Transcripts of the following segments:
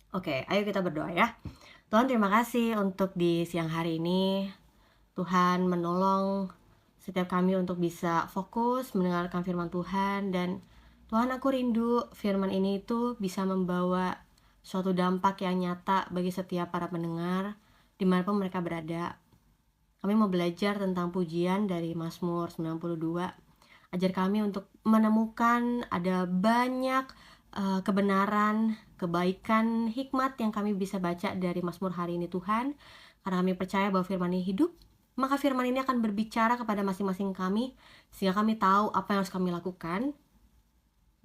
Oke, ayo kita berdoa ya. Tuhan, terima kasih untuk di siang hari ini. Tuhan menolong setiap kami untuk bisa fokus mendengarkan firman Tuhan. Dan Tuhan, aku rindu firman ini itu bisa membawa suatu dampak yang nyata bagi setiap para pendengar dimanapun mereka berada. Kami mau belajar tentang pujian dari Mazmur 92. Ajar kami untuk menemukan ada banyak kebenaran, kebaikan, hikmat yang kami bisa baca dari Mazmur hari ini Tuhan. Karena kami percaya bahwa firman ini hidup, maka firman ini akan berbicara kepada masing-masing kami, sehingga kami tahu apa yang harus kami lakukan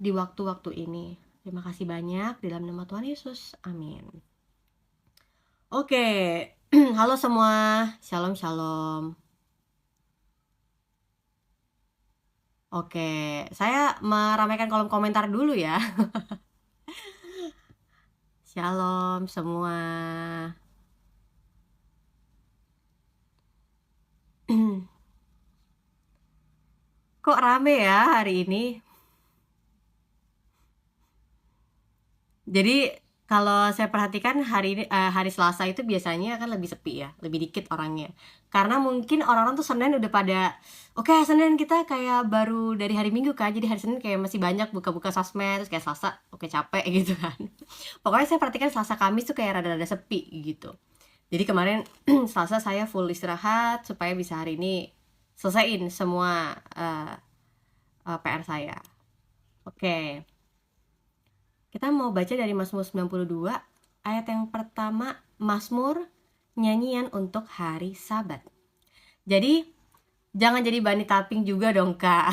di waktu-waktu ini. Terima kasih banyak, di dalam nama Tuhan Yesus, amin. Oke, halo semua, shalom shalom. Oke, saya meramaikan kolom komentar dulu ya. Shalom semua. Kok rame ya hari ini? Jadi kalau saya perhatikan hari ini, hari Selasa itu biasanya kan lebih sepi ya, lebih dikit orangnya. Karena mungkin orang-orang tuh Senin udah pada, oke Senin kita kayak baru dari hari Minggu kan, jadi hari Senin kayak masih banyak buka-buka sosmed, terus kayak Selasa oke capek gitu kan. Pokoknya saya perhatikan Selasa Kamis tuh kayak rada-rada sepi gitu. Jadi kemarin Selasa saya full istirahat supaya bisa hari ini selesaiin semua PR saya. Oke. Kita mau baca dari Mazmur 92 ayat yang pertama, Mazmur nyanyian untuk hari Sabat. Jadi jangan jadi bunny tapping juga dong Kak.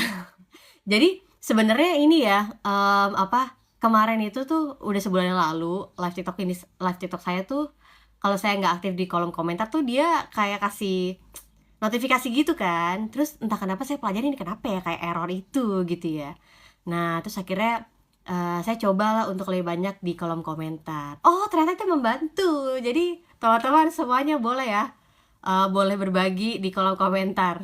Jadi sebenarnya ini ya kemarin itu tuh udah sebulan yang lalu live TikTok saya tuh, kalau saya nggak aktif di kolom komentar tuh dia kayak kasih notifikasi gitu kan. Terus entah kenapa saya pelajari ini kenapa ya kayak error itu gitu ya. Nah terus akhirnya saya cobalah untuk lebih banyak di kolom komentar. Oh ternyata itu membantu. Jadi teman-teman semuanya boleh ya, boleh berbagi di kolom komentar.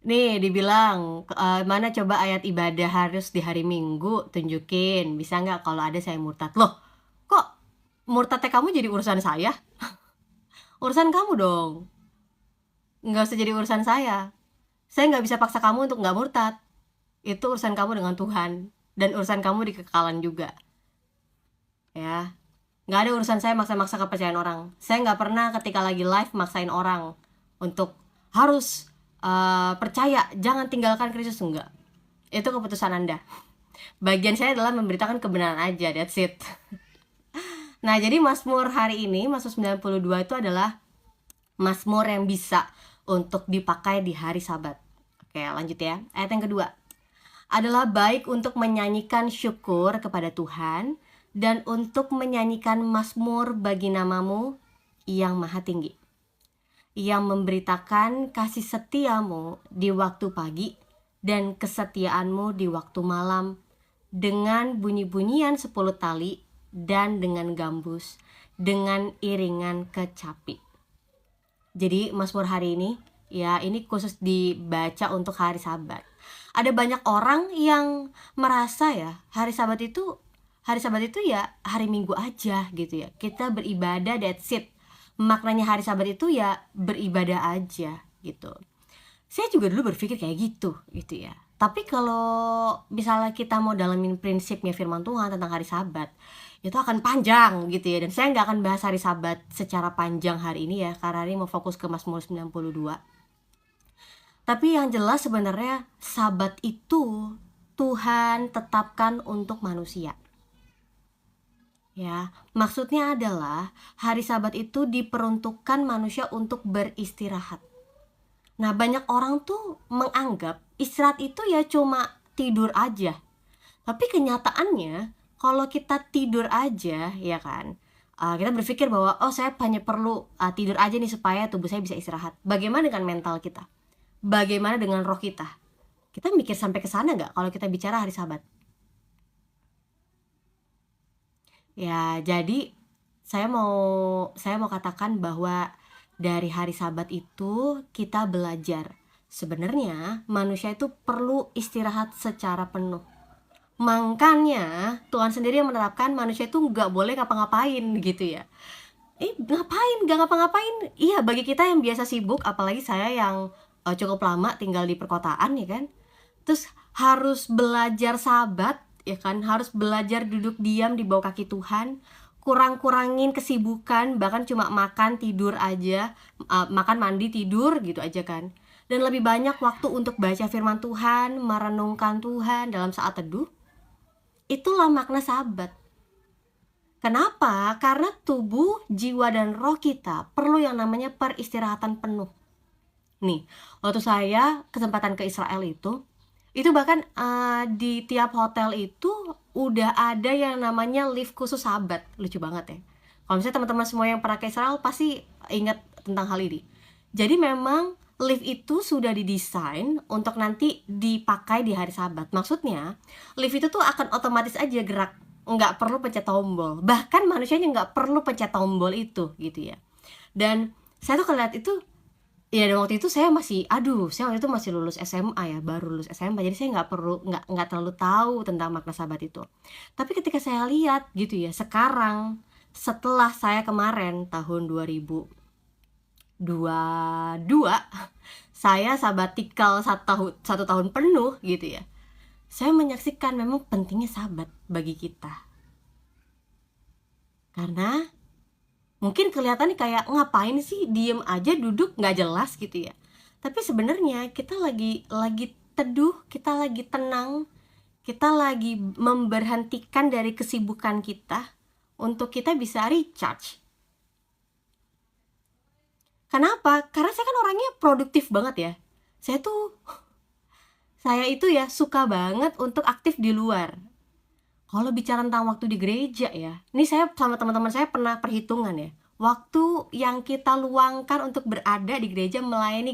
Nih dibilang, mana coba ayat ibadah harus di hari Minggu, tunjukin. Bisa nggak kalau ada saya murtad? Loh, kok murtadnya kamu jadi urusan saya? Urusan kamu dong. Nggak usah jadi urusan saya. Saya nggak bisa paksa kamu untuk nggak murtad. Itu urusan kamu dengan Tuhan. Dan urusan kamu di kekekalan juga. Ya, nggak ada urusan saya maksa-maksa kepercayaan orang. Saya nggak pernah ketika lagi live maksain orang untuk harus percaya, jangan tinggalkan Kristus, enggak. Itu keputusan Anda. Bagian saya adalah memberitakan kebenaran aja, that's it. Nah, jadi Mazmur hari ini, Mazmur 92 itu adalah Mazmur yang bisa untuk dipakai di hari Sabat. Oke, lanjut ya. Ayat yang kedua. Adalah baik untuk menyanyikan syukur kepada Tuhan dan untuk menyanyikan mazmur bagi namamu yang maha tinggi, yang memberitakan kasih setiamu di waktu pagi dan kesetiaanmu di waktu malam, dengan bunyi-bunyian 10 tali dan dengan gambus, dengan iringan kecapi. Jadi Mazmur hari ini ya ini khusus dibaca untuk hari Sabat. Ada banyak orang yang merasa ya hari Sabat itu ya hari Minggu aja gitu ya. Kita beribadah, that's it. Maknanya hari Sabat itu ya beribadah aja gitu. Saya juga dulu berpikir kayak gitu ya. Tapi kalau misalnya kita mau dalamin prinsipnya firman Tuhan tentang hari Sabat, itu akan panjang gitu ya. Dan saya nggak akan bahas hari Sabat secara panjang hari ini ya, karena ini mau fokus ke Mazmur 92. Tapi yang jelas sebenarnya Sabat itu Tuhan tetapkan untuk manusia. Ya, maksudnya adalah hari Sabat itu diperuntukkan manusia untuk beristirahat. Nah, banyak orang tuh menganggap istirahat itu ya cuma tidur aja. Tapi kenyataannya, kalau kita tidur aja, ya kan, kita berpikir bahwa, oh saya hanya perlu tidur aja nih supaya tubuh saya bisa istirahat. Bagaimana dengan mental kita? Bagaimana dengan roh kita? Kita mikir sampai ke sana nggak kalau kita bicara hari Sabat? Ya, jadi saya mau katakan bahwa dari hari Sabat itu kita belajar sebenarnya manusia itu perlu istirahat secara penuh. Makanya Tuhan sendiri yang menerapkan manusia itu nggak boleh ngapa-ngapain gitu ya. Ngapain? Nggak ngapa-ngapain. Iya, bagi kita yang biasa sibuk, apalagi saya yang cukup lama tinggal di perkotaan ya kan. Terus harus belajar sabat ya kan, harus belajar duduk diam di bawah kaki Tuhan, kurang-kurangin kesibukan, bahkan cuma makan tidur aja, makan mandi tidur gitu aja kan. Dan lebih banyak waktu untuk baca firman Tuhan, merenungkan Tuhan dalam saat teduh. Itulah makna sabat. Kenapa? Karena tubuh, jiwa, dan roh kita perlu yang namanya peristirahatan penuh. Nih, waktu saya kesempatan ke Israel itu bahkan di tiap hotel itu udah ada yang namanya lift khusus sabat. Lucu banget ya. Kalau misalnya teman-teman semua yang pernah ke Israel pasti ingat tentang hal ini. Jadi memang lift itu sudah didesain untuk nanti dipakai di hari sabat. Maksudnya, lift itu tuh akan otomatis aja gerak, nggak perlu pencet tombol. Bahkan manusianya nggak perlu pencet tombol itu gitu ya. Dan saya tuh ngeliat itu, ya dan waktu itu saya waktu itu masih lulus SMA ya, baru lulus SMA, jadi saya nggak terlalu tahu tentang makna sabat itu. Tapi ketika saya lihat gitu ya, sekarang setelah saya kemarin tahun 2022 saya sabatikal 1 tahun penuh gitu ya, saya menyaksikan memang pentingnya sabat bagi kita. Karena mungkin kelihatannya kayak ngapain sih diem aja duduk nggak jelas gitu ya. Tapi sebenarnya kita lagi teduh, kita lagi tenang, kita lagi memberhentikan dari kesibukan kita untuk kita bisa recharge. Kenapa? Karena saya kan orangnya produktif banget ya. Saya itu ya suka banget untuk aktif di luar. Kalau bicara tentang waktu di gereja ya, ini saya sama teman-teman saya pernah perhitungan ya. Waktu yang kita luangkan untuk berada di gereja, melayani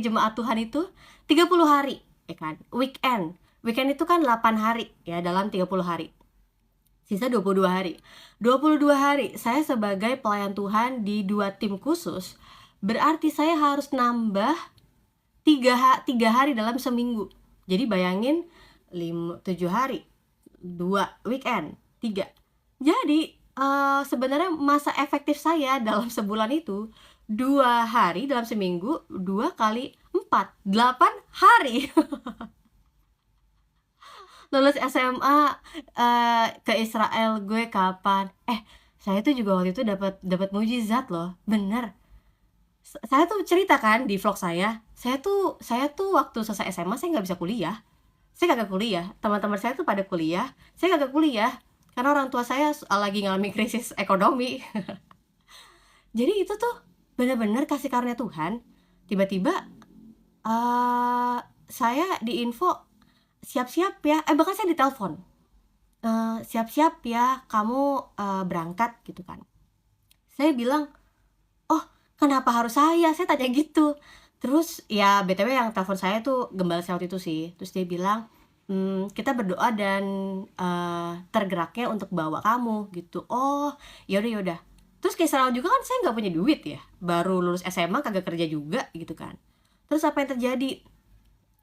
jemaat Tuhan itu 30 hari, ya kan? Weekend itu kan 8 hari ya dalam 30 hari. Sisa 22 hari. 22 hari saya sebagai pelayan Tuhan di 2 tim khusus, berarti saya harus nambah 3 hari dalam seminggu. Jadi bayangin 7 hari, 2 weekend, 3. Jadi sebenarnya masa efektif saya dalam sebulan itu 2 hari dalam seminggu, 2 kali 4, 8 hari. Lulus SMA ke Israel gue kapan? Saya tuh juga waktu itu dapat mujizat loh, bener. Saya tuh cerita kan di vlog saya tuh waktu selesai SMA saya nggak bisa kuliah. Saya kagak kuliah, teman-teman saya tuh pada kuliah, saya kagak kuliah karena orang tua saya lagi ngalami krisis ekonomi. Jadi itu tuh bener-bener kasih karunia Tuhan. Tiba-tiba saya diinfo siap-siap ya, bahkan saya ditelepon, siap-siap ya kamu berangkat gitu kan. Saya bilang, oh kenapa harus saya tanya gitu. Terus ya BTW yang telepon saya tuh gembala saya waktu itu sih. Terus dia bilang, kita berdoa dan tergeraknya untuk bawa kamu gitu. Oh yaudah. Terus kayak Israel juga kan saya nggak punya duit ya, baru lulus SMA kagak kerja juga gitu kan. Terus apa yang terjadi?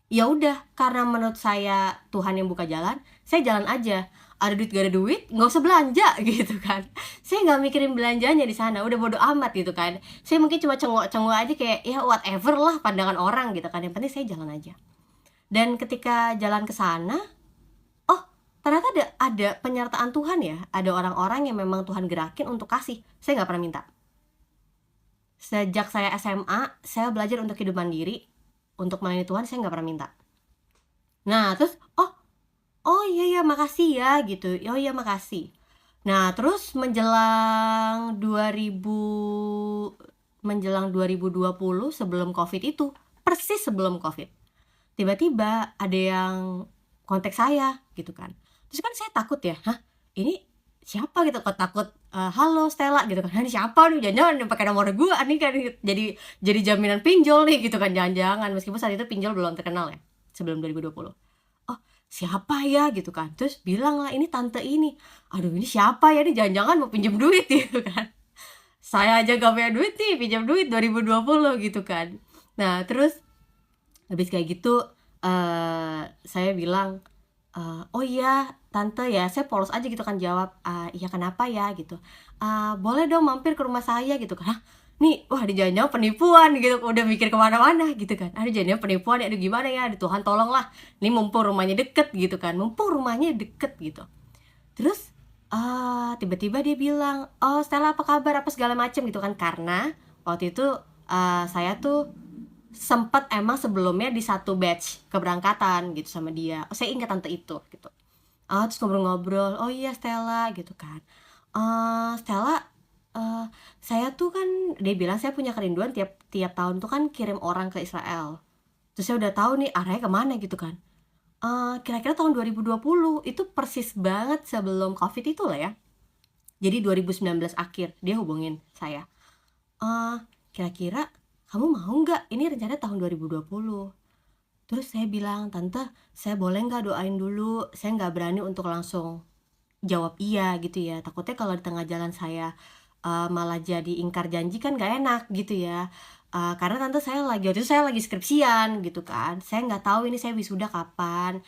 Ya udah, karena menurut saya Tuhan yang buka jalan, saya jalan aja. Ada duit gak ada duit, nggak usah belanja gitu kan. Saya nggak mikirin belanjanya di sana, udah bodo amat gitu kan. Saya mungkin cuma cengok aja kayak ya whatever lah pandangan orang gitu kan. Yang penting saya jalan aja. Dan ketika jalan ke sana, oh ternyata ada penyertaan Tuhan ya. Ada orang-orang yang memang Tuhan gerakin untuk kasih. Saya nggak pernah minta. Sejak saya SMA, saya belajar untuk hidup mandiri. Untuk melayani Tuhan saya nggak pernah minta. Nah terus oh iya makasih ya gitu. Oh iya makasih. Nah terus menjelang 2020 sebelum COVID itu, persis sebelum COVID, tiba-tiba ada yang kontak saya gitu kan. Terus kan saya takut ya, ini siapa gitu, kok takut, halo Stella gitu kan, ini siapa nih, jangan-jangan pakai nomor gue nih kan, jadi jaminan pinjol nih gitu kan, jangan-jangan, meskipun saat itu pinjol belum terkenal ya sebelum 2020. Oh siapa ya gitu kan, terus bilang lah ini tante ini. Aduh ini siapa ya, ini jangan-jangan mau pinjam duit gitu kan. Saya aja gak punya duit nih, pinjam duit 2020 gitu kan. Nah terus habis kayak gitu saya bilang, "Oh iya tante ya," saya polos aja gitu kan jawab, "Iya kenapa ya?" Gitu, "Boleh dong mampir ke rumah saya," gitu kan. Hah? Nih, wah ini jangan-jangan penipuan gitu, udah mikir ke mana-mana gitu kan. Aduh jangan-jangan penipuan ya, aduh gimana ya, aduh Tuhan tolonglah, ini mumpung rumahnya deket gitu kan, mumpung rumahnya deket gitu. Terus, tiba-tiba dia bilang, "Oh Stella apa kabar?" Apa segala macem gitu kan. Karena waktu itu, saya tuh sempet emang sebelumnya di satu batch keberangkatan gitu sama dia. Oh, saya ingat tante itu gitu. Terus ngobrol-ngobrol, "Oh iya Stella," gitu kan. "Stella, eee, saya tuh kan," dia bilang, "saya punya kerinduan tiap tiap tahun tuh kan kirim orang ke Israel." Terus saya udah tahu nih arahnya kemana gitu kan. Kira-kira tahun 2020, itu persis banget sebelum Covid itu lah ya. Jadi 2019 akhir dia hubungin saya, "Kira-kira kamu mau nggak? Ini rencananya tahun 2020." Terus saya bilang, "Tante, saya boleh nggak doain dulu? Saya nggak berani untuk langsung jawab iya gitu ya, takutnya kalau di tengah jalan saya, malah jadi ingkar janji kan nggak enak gitu ya, karena tante saya lagi waktu itu saya lagi skripsian gitu kan, saya nggak tahu ini saya wisuda kapan,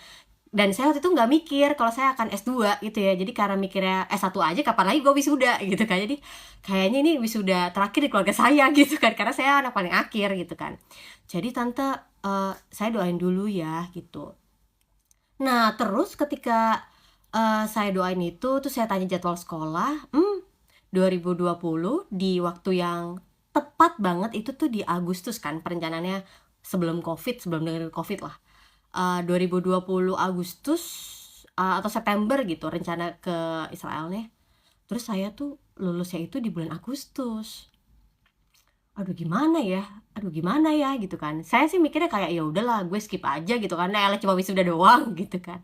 dan saya waktu itu nggak mikir kalau saya akan S2 gitu ya, jadi karena mikirnya S1 aja kapan lagi gue wisuda gitu kan, jadi kayaknya ini wisuda terakhir di keluarga saya gitu kan, karena saya anak paling akhir gitu kan. Jadi tante, saya doain dulu ya gitu. Nah, terus ketika, saya doain itu, terus saya tanya jadwal sekolah, 2020 di waktu yang tepat banget itu tuh di Agustus kan perencanaannya sebelum Covid, sebelum dengan Covid lah. 2020 Agustus, atau September gitu rencana ke Israelnya. Terus saya tuh lulusnya itu di bulan Agustus. Aduh gimana ya gitu kan. Saya sih mikirnya kayak, ya udahlah gue skip aja gitu kan, elah cuma wisuda doang gitu kan.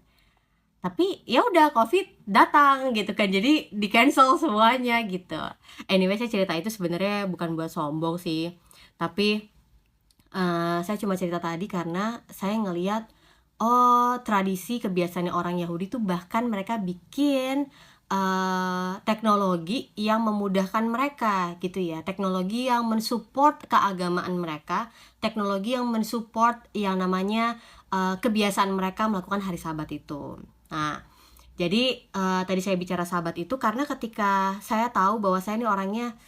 Tapi ya udah Covid datang gitu kan, jadi di-cancel semuanya gitu. Anyway, saya cerita itu sebenarnya bukan buat sombong sih, tapi, saya cuma cerita tadi karena saya ngelihat, oh tradisi kebiasaannya orang Yahudi tuh bahkan mereka bikin, teknologi yang memudahkan mereka gitu ya, teknologi yang mensupport keagamaan mereka, teknologi yang mensupport yang namanya, kebiasaan mereka melakukan hari Sabat itu. Nah, jadi, tadi saya bicara Sabat itu karena ketika saya tahu bahwa saya ini orangnya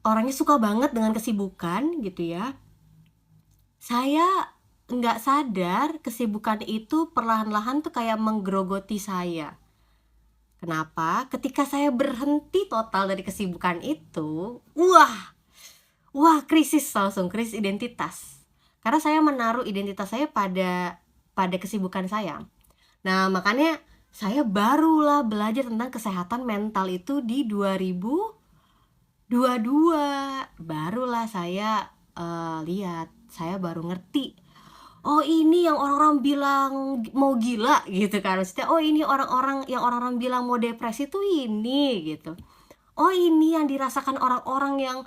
orangnya suka banget dengan kesibukan gitu ya, saya nggak sadar kesibukan itu perlahan-lahan tuh kayak menggerogoti saya. Kenapa? Ketika saya berhenti total dari kesibukan itu, wah krisis langsung, krisis identitas. Karena saya menaruh identitas saya pada kesibukan saya. Nah, makanya saya barulah belajar tentang kesehatan mental itu di 2022. Barulah saya, lihat, saya baru ngerti, oh ini yang orang-orang bilang mau gila gitu kan, maksudnya, oh ini orang-orang bilang mau depresi tuh ini gitu. Oh ini yang dirasakan orang-orang yang,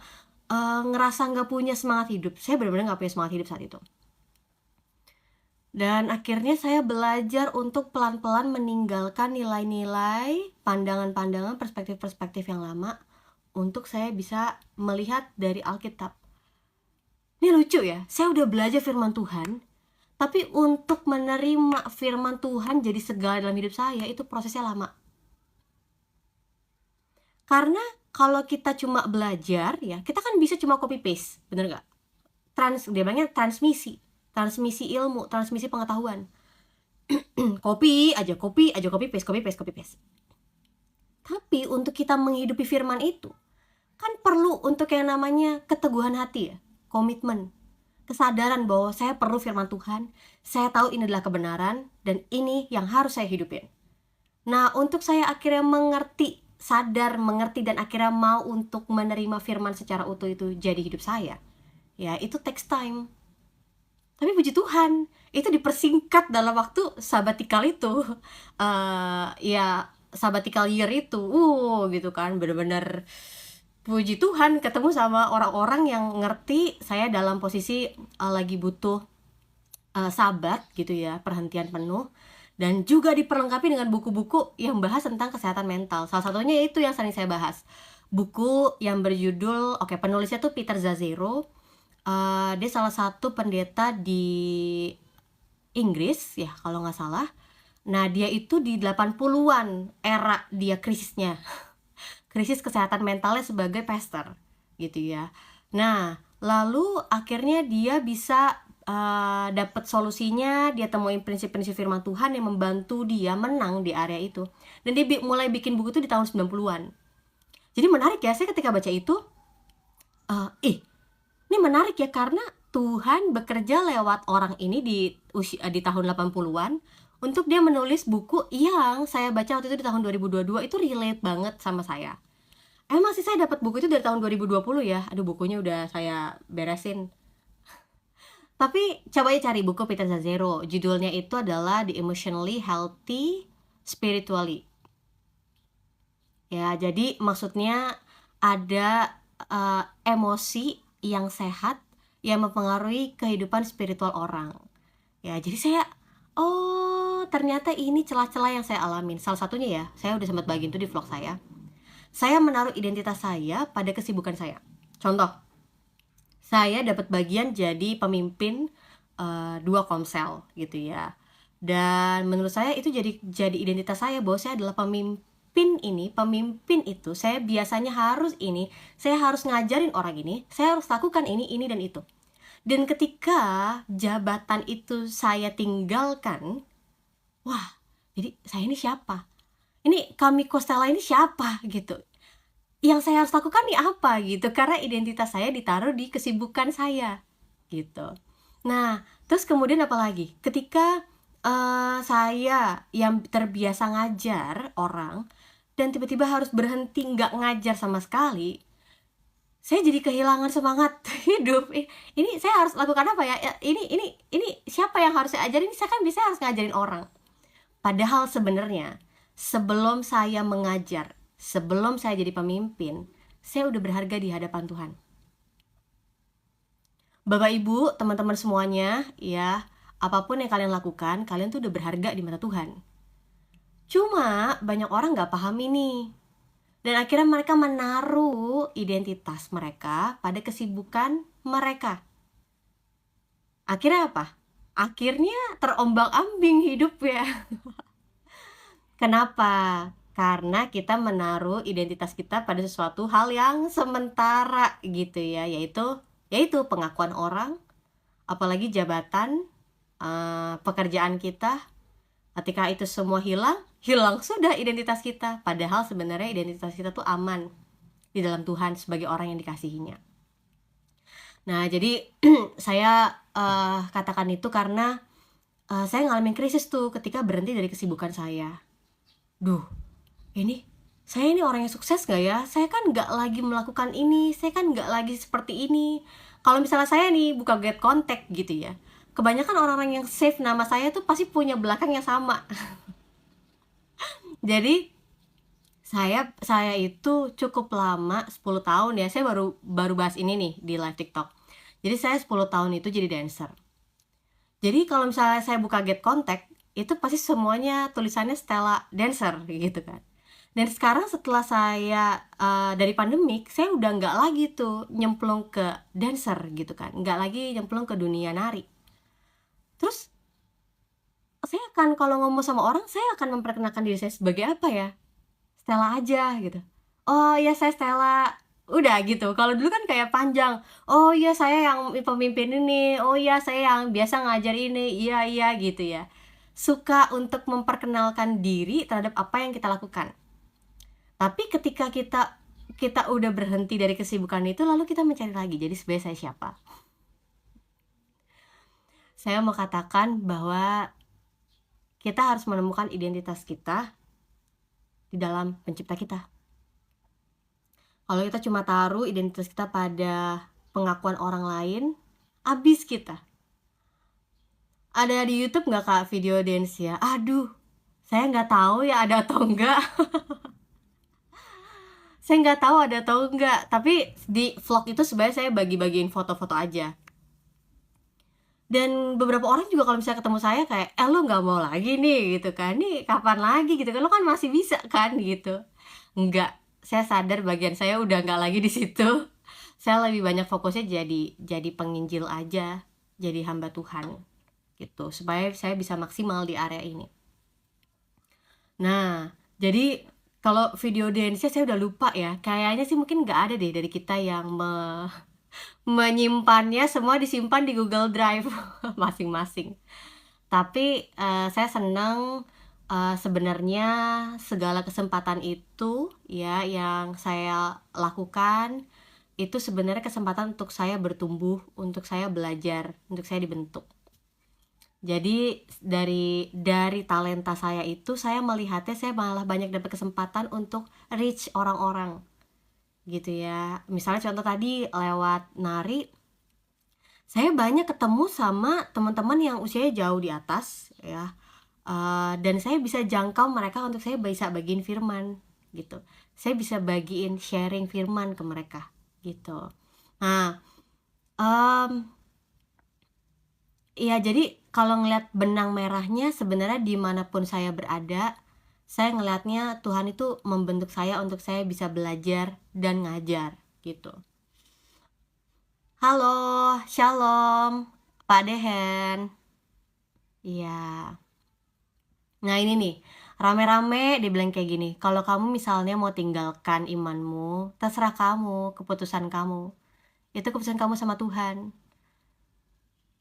ngerasa nggak punya semangat hidup. Saya benar-benar nggak punya semangat hidup saat itu. Dan akhirnya saya belajar untuk pelan-pelan meninggalkan nilai-nilai, pandangan-pandangan, perspektif-perspektif yang lama untuk saya bisa melihat dari Alkitab. Ini lucu ya, saya udah belajar firman Tuhan, tapi untuk menerima firman Tuhan jadi segala dalam hidup saya itu prosesnya lama. Karena kalau kita cuma belajar ya, kita kan bisa cuma copy paste, bener gak? Dia bilangnya transmisi ilmu, transmisi pengetahuan. Copy aja, copy paste. Tapi untuk kita menghidupi firman itu, kan perlu untuk yang namanya keteguhan hati ya, komitmen, kesadaran bahwa saya perlu firman Tuhan, saya tahu ini adalah kebenaran, dan ini yang harus saya hidupin. Nah, untuk saya akhirnya mengerti, sadar, mengerti, dan akhirnya mau untuk menerima firman secara utuh itu jadi hidup saya, ya itu takes time. Tapi puji Tuhan, itu dipersingkat dalam waktu sabbatical itu. Ya sabbatical year itu, gitu kan, bener-bener puji Tuhan ketemu sama orang-orang yang ngerti saya dalam posisi lagi butuh sabat gitu ya, perhentian penuh, dan juga diperlengkapi dengan buku-buku yang bahas tentang kesehatan mental. Salah satunya itu yang sering saya bahas, buku yang berjudul, penulisnya tuh Peter Scazzero. Dia salah satu pendeta di Inggris ya kalau nggak salah. Nah, dia itu di 80-an era dia krisisnya. Krisis kesehatan mentalnya sebagai pastor gitu ya. Nah, lalu akhirnya dia bisa dapat solusinya, dia temuin prinsip-prinsip firman Tuhan yang membantu dia menang di area itu. Dan dia mulai bikin buku itu di tahun 90-an. Jadi menarik ya, saya ketika baca itu, ini menarik ya, karena Tuhan bekerja lewat orang ini di tahun 80-an untuk dia menulis buku yang saya baca waktu itu di tahun 2022 itu relate banget sama saya. Emang sih saya dapat buku itu dari tahun 2020 ya. Aduh, bukunya udah saya beresin. Tapi coba aja cari buku Peter Scazzero. Judulnya itu adalah The Emotionally Healthy Spiritually. Ya, jadi maksudnya ada emosi yang sehat yang mempengaruhi kehidupan spiritual orang. Ya, jadi saya, oh ternyata ini celah-celah yang saya alamin. Salah satunya ya, saya udah sempat bagiin itu di vlog saya. Saya menaruh identitas saya pada kesibukan saya. Contoh, saya dapat bagian jadi pemimpin 2 komsel gitu ya. Dan menurut saya itu jadi identitas saya, bahwa saya adalah pemimpin itu. Saya biasanya harus ini, saya harus ngajarin orang ini, saya harus lakukan ini dan itu. Dan ketika jabatan itu saya tinggalkan, wah, jadi saya ini siapa? Ini kami Kostela ini siapa gitu? Yang saya harus lakukan nih apa gitu? Karena identitas saya ditaruh di kesibukan saya gitu. Nah, terus kemudian apa lagi? Ketika saya yang terbiasa ngajar orang dan tiba-tiba harus berhenti nggak ngajar sama sekali, saya jadi kehilangan semangat hidup. Ini saya harus lakukan apa ya? Ini siapa yang harus saya ajarin? Saya kan bisa harus ngajarin orang. Padahal sebenarnya sebelum saya mengajar, sebelum saya jadi pemimpin, saya udah berharga di hadapan Tuhan. Bapak Ibu, teman-teman semuanya, ya, apapun yang kalian lakukan, kalian tuh udah berharga di mata Tuhan. Cuma banyak orang gak paham ini. Dan akhirnya mereka menaruh identitas mereka pada kesibukan mereka. Akhirnya apa? Akhirnya terombang-ambing hidup ya. Kenapa? Karena kita menaruh identitas kita pada sesuatu hal yang sementara gitu ya, yaitu pengakuan orang, apalagi jabatan, pekerjaan kita. Ketika itu semua hilang sudah identitas kita. Padahal sebenarnya identitas kita tuh aman di dalam Tuhan sebagai orang yang dikasihinya. Nah, jadi saya katakan itu karena saya ngalamin krisis tuh ketika berhenti dari kesibukan saya. Duh, saya ini orang yang sukses gak ya? Saya kan gak lagi melakukan ini, saya kan gak lagi seperti ini. Kalau misalnya saya nih buka get contact gitu ya, kebanyakan orang-orang yang save nama saya tuh pasti punya belakang yang sama. Jadi saya itu cukup lama, 10 tahun ya, saya baru bahas ini nih di live TikTok. Jadi saya 10 tahun itu jadi dancer. Jadi kalau misalnya saya buka get contact, itu pasti semuanya tulisannya Stella Dancer gitu kan. Dan sekarang setelah saya dari pandemik, saya udah nggak lagi tuh nyemplung ke dancer gitu kan, nggak lagi nyemplung ke dunia nari. Terus saya akan, kalau ngomong sama orang, saya akan memperkenalkan diri saya sebagai apa ya? Stella aja gitu. Oh ya, saya Stella. Udah gitu. Kalau dulu kan kayak panjang. Oh ya, saya yang pemimpin ini. Oh ya, saya yang biasa ngajar ini. Iya gitu ya. Suka untuk memperkenalkan diri terhadap apa yang kita lakukan. Tapi ketika kita udah berhenti dari kesibukan itu, lalu kita mencari lagi, jadi sebenarnya saya siapa? Saya mau katakan bahwa kita harus menemukan identitas kita di dalam pencipta kita. Kalau kita cuma taruh identitas kita pada pengakuan orang lain, habis kita. Ada di YouTube nggak Kak video dance ya? Aduh, saya nggak tahu ya ada atau enggak. Saya nggak tahu ada atau enggak, tapi di vlog itu sebenarnya saya bagi-bagiin foto-foto aja. Dan beberapa orang juga kalau misalnya ketemu saya kayak, lu nggak mau lagi nih gitu kan, nih kapan lagi gitu kan, lo kan masih bisa kan gitu. Enggak, saya sadar bagian saya udah nggak lagi di situ. Saya lebih banyak fokusnya jadi penginjil aja, jadi hamba Tuhan gitu, supaya saya bisa maksimal di area ini. Nah, jadi kalau video dance-nya saya udah lupa ya, kayaknya sih mungkin nggak ada deh dari kita yang menyimpannya, semua disimpan di Google Drive masing-masing. Tapi saya senang sebenarnya segala kesempatan itu ya yang saya lakukan itu sebenarnya kesempatan untuk saya bertumbuh, untuk saya belajar, untuk saya dibentuk. Jadi dari talenta saya itu saya melihatnya saya malah banyak dapat kesempatan untuk reach orang-orang gitu ya. Misalnya contoh tadi lewat nari, saya banyak ketemu sama teman-teman yang usianya jauh di atas ya. Dan saya bisa jangkau mereka untuk saya bisa bagiin firman gitu. Saya bisa bagiin sharing firman ke mereka gitu. Nah, um, ya jadi kalau ngeliat benang merahnya sebenarnya dimanapun saya berada, saya ngelihatnya Tuhan itu membentuk saya untuk saya bisa belajar dan ngajar gitu. Halo, shalom, Pak Dehen. Iya. Nah ini nih, rame-rame dibilang kayak gini, kalau kamu misalnya mau tinggalkan imanmu, terserah kamu, keputusan kamu. Itu keputusan kamu sama Tuhan.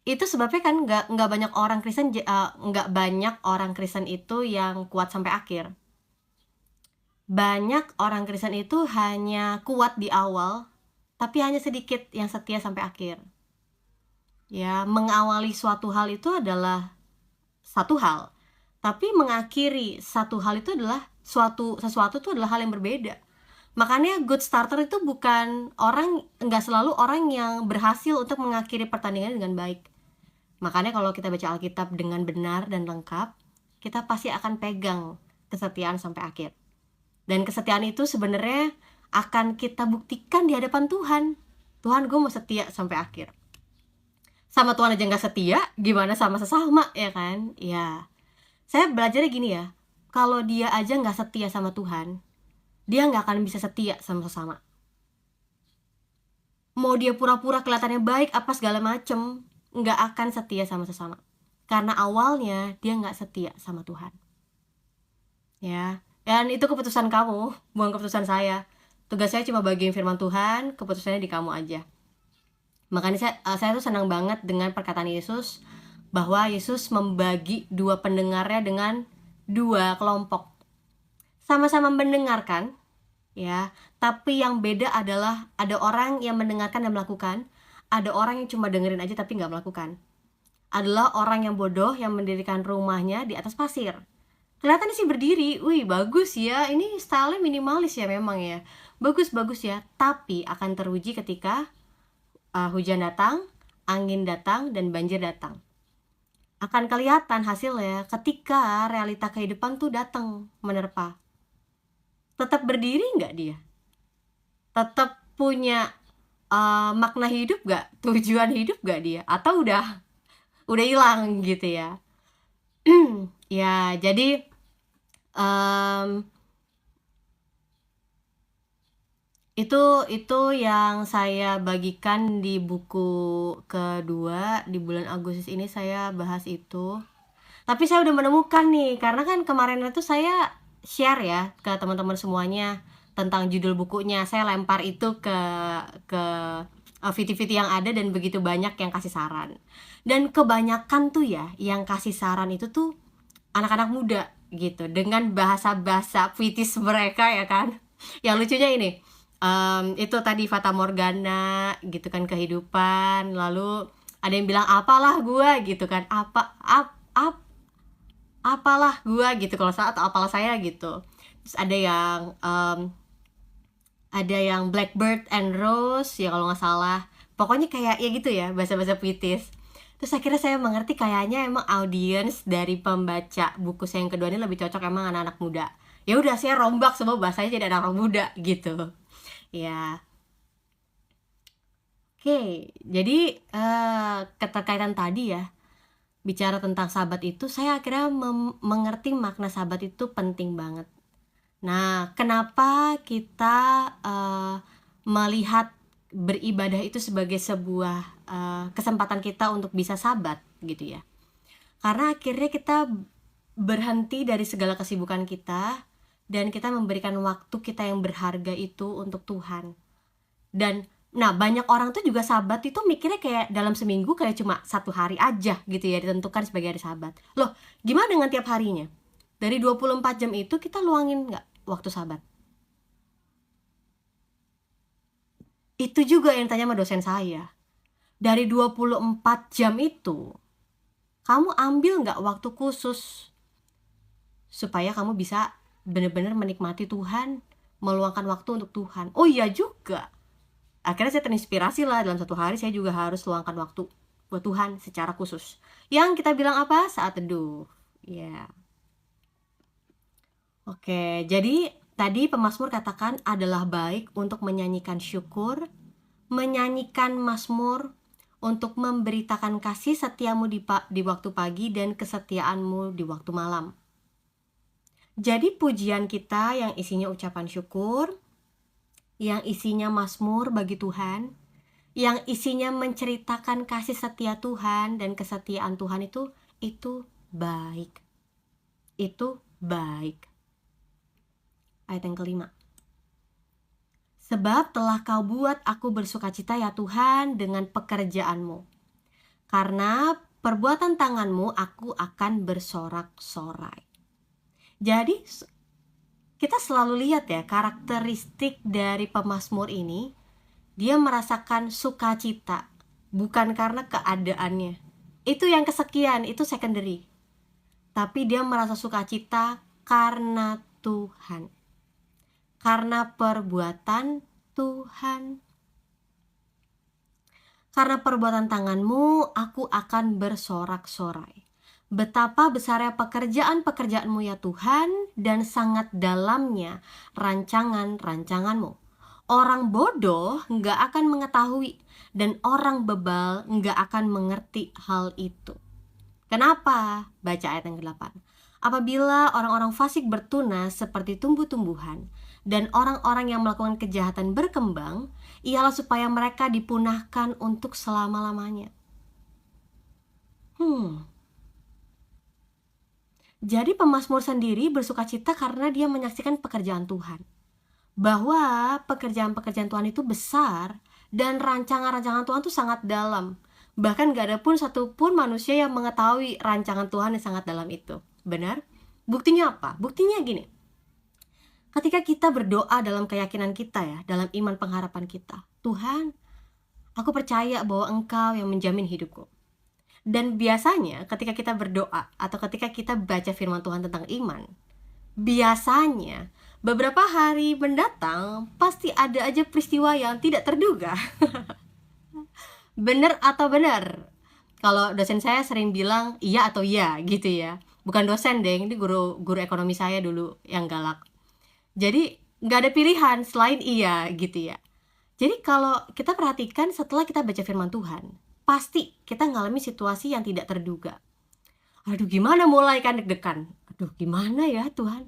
Itu sebabnya kan nggak banyak orang Kristen, nggak banyak orang Kristen itu yang kuat sampai akhir. Banyak orang Kristen itu hanya kuat di awal, tapi hanya sedikit yang setia sampai akhir. Ya, mengawali suatu hal itu adalah satu hal, tapi mengakhiri satu hal itu adalah sesuatu itu adalah hal yang berbeda. Makanya good starter itu bukan nggak selalu orang yang berhasil untuk mengakhiri pertandingan dengan baik. Makanya kalau kita baca Alkitab dengan benar dan lengkap, kita pasti akan pegang kesetiaan sampai akhir. Dan kesetiaan itu sebenarnya akan kita buktikan di hadapan Tuhan. Tuhan, gue mau setia sampai akhir. Sama Tuhan aja nggak setia, gimana sama sesama, ya kan? Ya, saya belajarnya gini ya, kalau dia aja nggak setia sama Tuhan, dia nggak akan bisa setia sama sesama. Mau dia pura-pura kelihatannya baik apa segala macem, nggak akan setia sama sesama. Karena awalnya dia nggak setia sama Tuhan. Ya, dan itu keputusan kamu, bukan keputusan saya. Tugas saya cuma bagiin firman Tuhan, keputusannya di kamu aja. Makanya saya tuh senang banget dengan perkataan Yesus, bahwa Yesus membagi dua pendengarnya dengan dua kelompok. Sama-sama mendengarkan, ya, tapi yang beda adalah ada orang yang mendengarkan dan melakukan, ada orang yang cuma dengerin aja tapi nggak melakukan. Adalah orang yang bodoh yang mendirikan rumahnya di atas pasir. Kelihatan sih berdiri, wih bagus ya, ini stylenya minimalis ya memang ya, bagus ya, tapi akan teruji ketika hujan datang, angin datang, dan banjir datang. Akan kelihatan hasilnya ketika realita kehidupan tuh datang menerpa. Tetap berdiri nggak dia? Tetap punya makna hidup nggak? Tujuan hidup nggak dia? Atau udah hilang gitu ya? Ya jadi itu yang saya bagikan di buku kedua di bulan Agustus ini, saya bahas itu. Tapi saya udah menemukan nih, karena kan kemarin itu saya share ya ke teman-teman semuanya tentang judul bukunya. Saya lempar itu ke VT-VT yang ada dan begitu banyak yang kasih saran. Dan kebanyakan tuh ya yang kasih saran itu tuh anak-anak muda gitu, dengan bahasa-bahasa puitis mereka ya kan. Yang lucunya ini, itu tadi Fata Morgana gitu kan, kehidupan. Lalu ada yang bilang apalah gua gitu kan, apalah gua gitu kalau salah, atau apalah saya gitu. Terus ada yang Blackbird and Rose ya kalau nggak salah, pokoknya kayak ya gitu ya, bahasa-bahasa puitis. Terus akhirnya saya mengerti kayaknya emang audiens dari pembaca buku saya yang kedua ini lebih cocok emang anak-anak muda. Ya udah, saya rombak semua bahasanya jadi anak-anak muda gitu ya. Oke, jadi keterkaitan tadi ya, bicara tentang sahabat itu, saya akhirnya mengerti makna sahabat itu penting banget. Nah, kenapa kita melihat beribadah itu sebagai sebuah kesempatan kita untuk bisa sabat gitu ya? Karena akhirnya kita berhenti dari segala kesibukan kita, dan kita memberikan waktu kita yang berharga itu untuk Tuhan. Dan nah, banyak orang tuh juga Sabat itu mikirnya kayak dalam seminggu kayak cuma 1 hari aja gitu ya, ditentukan sebagai hari Sabat. Loh, gimana dengan tiap harinya? Dari 24 jam itu kita luangin nggak waktu Sabat? Itu juga yang tanya sama dosen saya. Dari 24 jam itu, kamu ambil nggak waktu khusus supaya kamu bisa benar-benar menikmati Tuhan, meluangkan waktu untuk Tuhan? Oh iya juga. Akhirnya saya terinspirasi lah, dalam 1 hari saya juga harus luangkan waktu buat Tuhan secara khusus. Yang kita bilang apa? Saat teduh. Ya. Oke, jadi tadi pemazmur katakan adalah baik untuk menyanyikan syukur, menyanyikan mazmur, untuk memberitakan kasih setiamu di waktu pagi dan kesetiaanmu di waktu malam. Jadi pujian kita yang isinya ucapan syukur, yang isinya mazmur bagi Tuhan, yang isinya menceritakan kasih setia Tuhan dan kesetiaan Tuhan itu baik. Itu baik. Ayat yang kelima. Sebab telah kau buat aku bersukacita ya Tuhan dengan pekerjaanmu. Karena perbuatan tanganmu aku akan bersorak-sorai. Jadi kita selalu lihat ya karakteristik dari pemazmur ini. Dia merasakan sukacita, bukan karena keadaannya. Itu yang kesekian, itu secondary. Tapi dia merasa sukacita karena Tuhan. Karena perbuatan Tuhan. Karena perbuatan tanganmu, aku akan bersorak-sorai. Betapa besarnya pekerjaan-pekerjaanmu ya Tuhan, dan sangat dalamnya rancangan-rancanganmu. Orang bodoh nggak akan mengetahui, dan orang bebal nggak akan mengerti hal itu. Kenapa? Baca ayat yang ke-8. Apabila orang-orang fasik bertunas seperti tumbuh-tumbuhan, dan orang-orang yang melakukan kejahatan berkembang, ialah supaya mereka dipunahkan untuk selama-lamanya. Jadi pemazmur sendiri bersukacita karena dia menyaksikan pekerjaan Tuhan. Bahwa pekerjaan-pekerjaan Tuhan itu besar dan rancangan-rancangan Tuhan itu sangat dalam. Bahkan gak ada pun satupun manusia yang mengetahui rancangan Tuhan yang sangat dalam itu. Benar? Buktinya apa? Buktinya gini. Ketika kita berdoa dalam keyakinan kita ya, dalam iman pengharapan kita, Tuhan, aku percaya bahwa Engkau yang menjamin hidupku. Dan biasanya ketika kita berdoa atau ketika kita baca firman Tuhan tentang iman, biasanya beberapa hari mendatang pasti ada aja peristiwa yang tidak terduga. Bener atau benar? Kalau dosen saya sering bilang iya atau iya gitu ya. Bukan dosen deh, ini guru ekonomi saya dulu yang galak. Jadi nggak ada pilihan selain iya gitu ya. Jadi kalau kita perhatikan setelah kita baca firman Tuhan, pasti kita ngalami situasi yang tidak terduga. Aduh gimana mulai kan deg-degan. Aduh gimana ya Tuhan?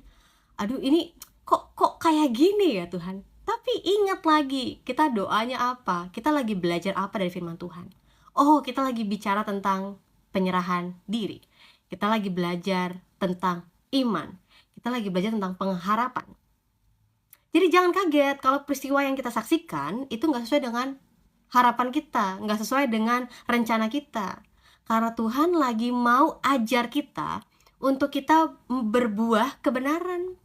Aduh ini kok kayak gini ya Tuhan. Tapi ingat lagi, kita doanya apa? Kita lagi belajar apa dari firman Tuhan? Oh, kita lagi bicara tentang penyerahan diri. Kita lagi belajar tentang iman. Kita lagi belajar tentang pengharapan. Jadi jangan kaget kalau peristiwa yang kita saksikan itu gak sesuai dengan harapan kita, gak sesuai dengan rencana kita. Karena Tuhan lagi mau ajar kita untuk kita berbuah kebenaran.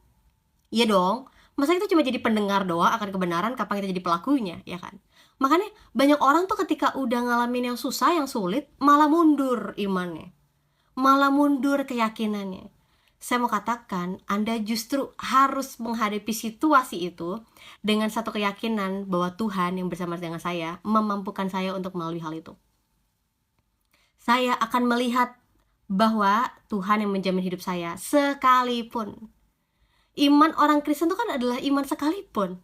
Iya dong, masa kita cuma jadi pendengar doang akan kebenaran, kapan kita jadi pelakunya, ya kan? Makanya banyak orang tuh ketika udah ngalamin yang susah, yang sulit, malah mundur imannya, malah mundur keyakinannya. Saya mau katakan, Anda justru harus menghadapi situasi itu dengan satu keyakinan bahwa Tuhan yang bersama dengan saya memampukan saya untuk melalui hal itu. Saya akan melihat bahwa Tuhan yang menjamin hidup saya sekalipun. Iman orang Kristen itu kan adalah iman sekalipun.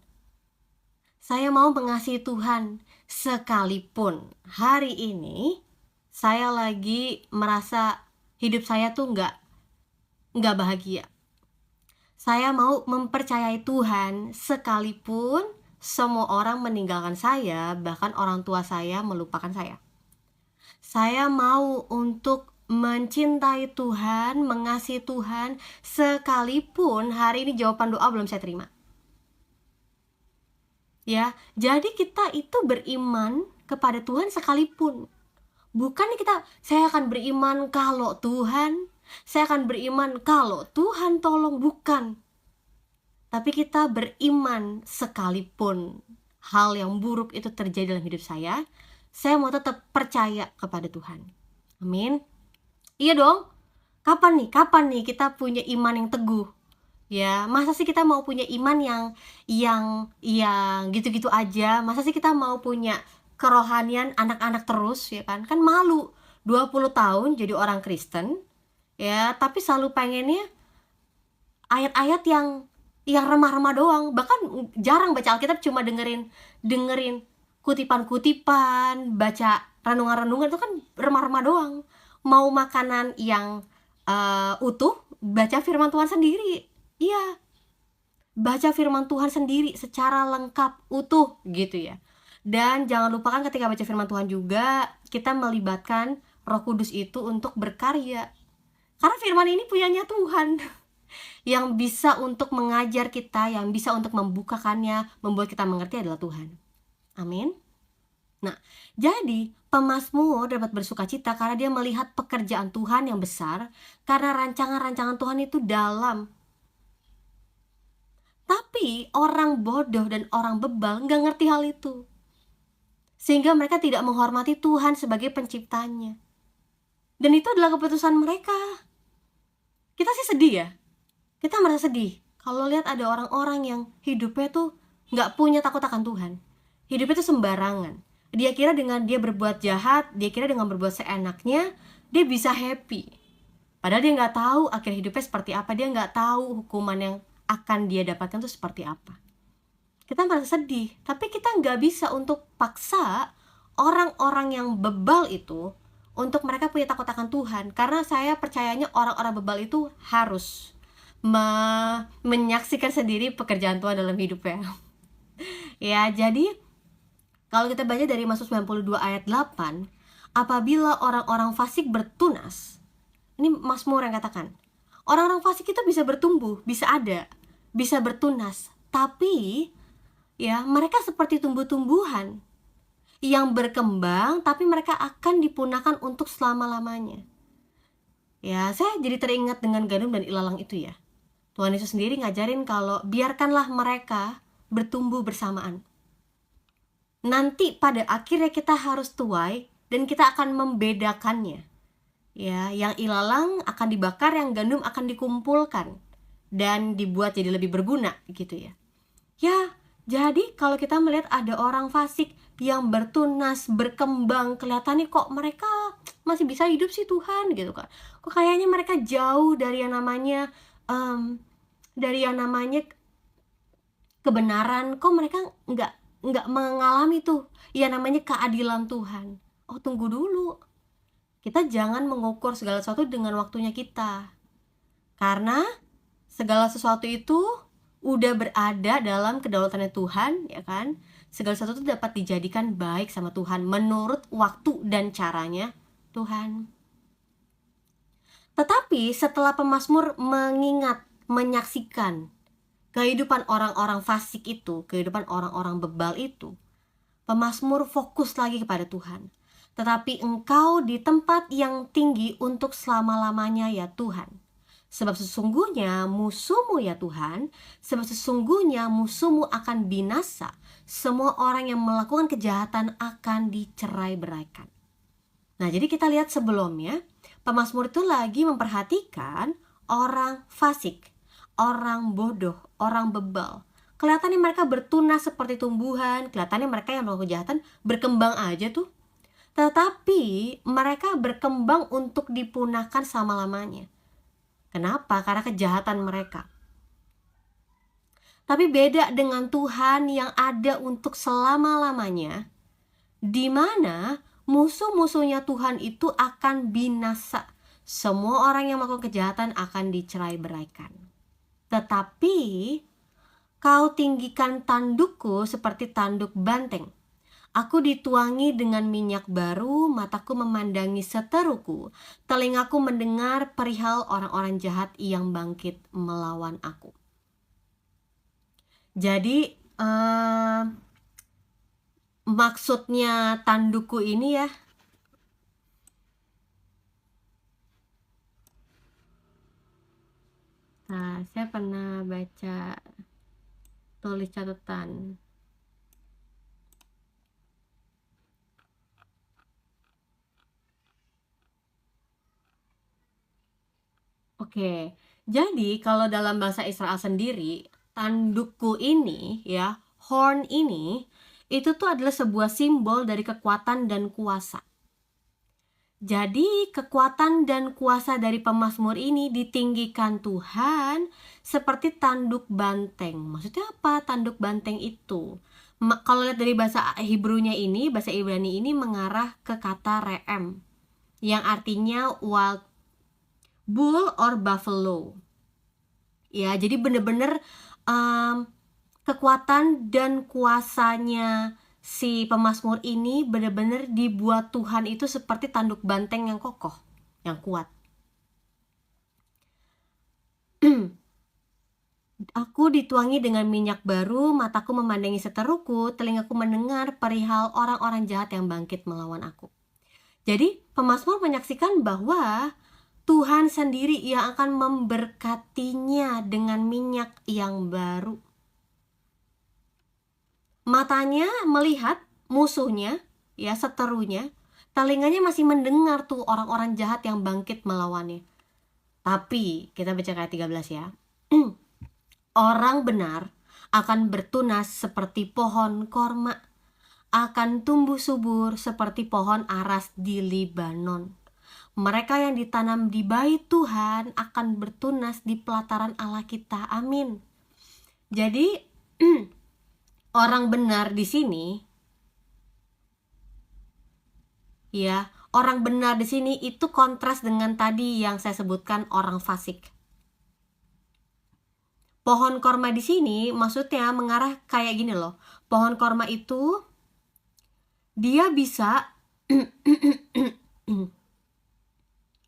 Saya mau mengasihi Tuhan sekalipun hari ini saya lagi merasa hidup saya tuh nggak bahagia. Saya mau mempercayai Tuhan sekalipun semua orang meninggalkan saya, bahkan orang tua saya melupakan saya. Saya mau untuk mencintai Tuhan, mengasihi Tuhan, sekalipun hari ini jawaban doa belum saya terima. Ya, jadi kita itu beriman kepada Tuhan sekalipun. Bukan saya akan beriman kalau Tuhan, saya akan beriman kalau Tuhan tolong, bukan. Tapi kita beriman sekalipun hal yang buruk itu terjadi dalam hidup saya mau tetap percaya kepada Tuhan. Amin. Iya dong. Kapan nih kita punya iman yang teguh? Ya, masa sih kita mau punya iman yang gitu-gitu aja? Masa sih kita mau punya kerohanian anak-anak terus, ya kan? Kan malu. 20 tahun jadi orang Kristen, ya, tapi selalu pengennya ayat-ayat yang remah-remah doang. Bahkan jarang baca Alkitab, cuma dengerin kutipan-kutipan, baca renungan-renungan, itu kan remah-remah doang. Mau makanan yang utuh, baca firman Tuhan sendiri. Iya, baca firman Tuhan sendiri secara lengkap, utuh gitu ya. Dan jangan lupakan ketika baca firman Tuhan juga, kita melibatkan Roh Kudus itu untuk berkarya. Karena firman ini punyanya Tuhan yang bisa untuk mengajar kita, yang bisa untuk membukakannya, membuat kita mengerti adalah Tuhan. Amin. Nah, jadi pemazmur dapat bersuka cita karena dia melihat pekerjaan Tuhan yang besar, karena rancangan-rancangan Tuhan itu dalam. Tapi orang bodoh dan orang bebal nggak ngerti hal itu, sehingga mereka tidak menghormati Tuhan sebagai penciptanya. Dan itu adalah keputusan mereka. Kita sih sedih ya, kita merasa sedih kalau lihat ada orang-orang yang hidupnya tuh nggak punya takut akan Tuhan. Hidupnya tuh sembarangan. Dia kira dengan dia berbuat jahat, dia kira dengan berbuat seenaknya, dia bisa happy. Padahal dia nggak tahu akhir hidupnya seperti apa, dia nggak tahu hukuman yang akan dia dapatkan itu seperti apa. Kita merasa sedih, tapi kita nggak bisa untuk paksa orang-orang yang bebal itu untuk mereka punya takut akan Tuhan. Karena saya percayanya orang-orang bebal itu harus menyaksikan sendiri pekerjaan Tuhan dalam hidupnya. Ya, jadi kalau kita baca dari Mazmur 92 ayat 8, apabila orang-orang fasik bertunas, ini Mazmur yang katakan, orang-orang fasik itu bisa bertumbuh, bisa ada, bisa bertunas, tapi ya mereka seperti tumbuh-tumbuhan yang berkembang, tapi mereka akan dipunahkan untuk selama-lamanya. Ya, saya jadi teringat dengan gandum dan ilalang itu ya. Tuhan Yesus sendiri ngajarin kalau biarkanlah mereka bertumbuh bersamaan. Nanti pada akhirnya kita harus tuai dan kita akan membedakannya. Ya, yang ilalang akan dibakar, yang gandum akan dikumpulkan dan dibuat jadi lebih berguna gitu ya. Ya, jadi kalau kita melihat ada orang fasik yang bertunas, berkembang, kelihatannya kok mereka masih bisa hidup sih Tuhan gitu kan. Kok kayaknya mereka jauh dari yang namanya kebenaran, kok mereka nggak mengalami tuh yang namanya keadilan Tuhan. Oh, tunggu dulu. Kita jangan mengukur segala sesuatu dengan waktunya kita. Karena segala sesuatu itu udah berada dalam kedaulatannya Tuhan, ya kan? Segala sesuatu itu dapat dijadikan baik sama Tuhan menurut waktu dan caranya Tuhan. Tetapi setelah pemazmur menyaksikan kehidupan orang-orang fasik itu, kehidupan orang-orang bebal itu, pemazmur fokus lagi kepada Tuhan. Tetapi engkau di tempat yang tinggi untuk selama-lamanya ya Tuhan. Sebab sesungguhnya musuhmu ya Tuhan, sebab sesungguhnya musuhmu akan binasa. Semua orang yang melakukan kejahatan akan dicerai-beraikan. Nah, jadi kita lihat sebelumnya, pemazmur itu lagi memperhatikan orang fasik, orang bodoh, orang bebal. Kelihatannya mereka bertunas seperti tumbuhan, kelihatannya mereka yang melakukan kejahatan berkembang aja tuh. Tetapi mereka berkembang untuk dipunahkan selama-lamanya. Kenapa? Karena kejahatan mereka. Tapi beda dengan Tuhan yang ada untuk selama-lamanya, di mana musuh-musuhnya Tuhan itu akan binasa. Semua orang yang melakukan kejahatan akan dicerai-beraikan. Tetapi kau tinggikan tandukku seperti tanduk banteng. Aku dituangi dengan minyak baru, mataku memandangi seteruku, telingaku mendengar perihal orang-orang jahat yang bangkit melawan aku. Jadi maksudnya tandukku ini ya, nah saya pernah baca tulis catatan. Oke, jadi kalau dalam bahasa Israel sendiri, tandukku ini ya, horn ini, itu tuh adalah sebuah simbol dari kekuatan dan kuasa. Jadi kekuatan dan kuasa dari pemazmur ini ditinggikan Tuhan seperti tanduk banteng. Maksudnya apa tanduk banteng itu? Kalau lihat dari bahasa Hebrew-nya ini, bahasa Ibrani ini mengarah ke kata re'em, yang artinya wild bull or buffalo. Ya, jadi bener-bener kekuatan dan kuasanya si pemazmur ini bener-bener dibuat Tuhan itu seperti tanduk banteng yang kokoh, yang kuat. Aku dituangi dengan minyak baru, mataku memandangi seteruku, telingaku mendengar perihal orang-orang jahat yang bangkit melawan aku. Jadi pemazmur menyaksikan bahwa Tuhan sendiri yang akan memberkatinya dengan minyak yang baru. Matanya melihat musuhnya, ya seterunya, telinganya masih mendengar tuh orang-orang jahat yang bangkit melawannya. Tapi kita baca ayat 13 ya. Orang benar akan bertunas seperti pohon korma, akan tumbuh subur seperti pohon aras di Libanon. Mereka yang ditanam di bait Tuhan akan bertunas di pelataran Allah kita. Amin. Jadi orang benar di sini, ya, orang benar di sini itu kontras dengan tadi yang saya sebutkan orang fasik. Pohon korma di sini maksudnya mengarah kayak gini loh. Pohon korma itu dia bisa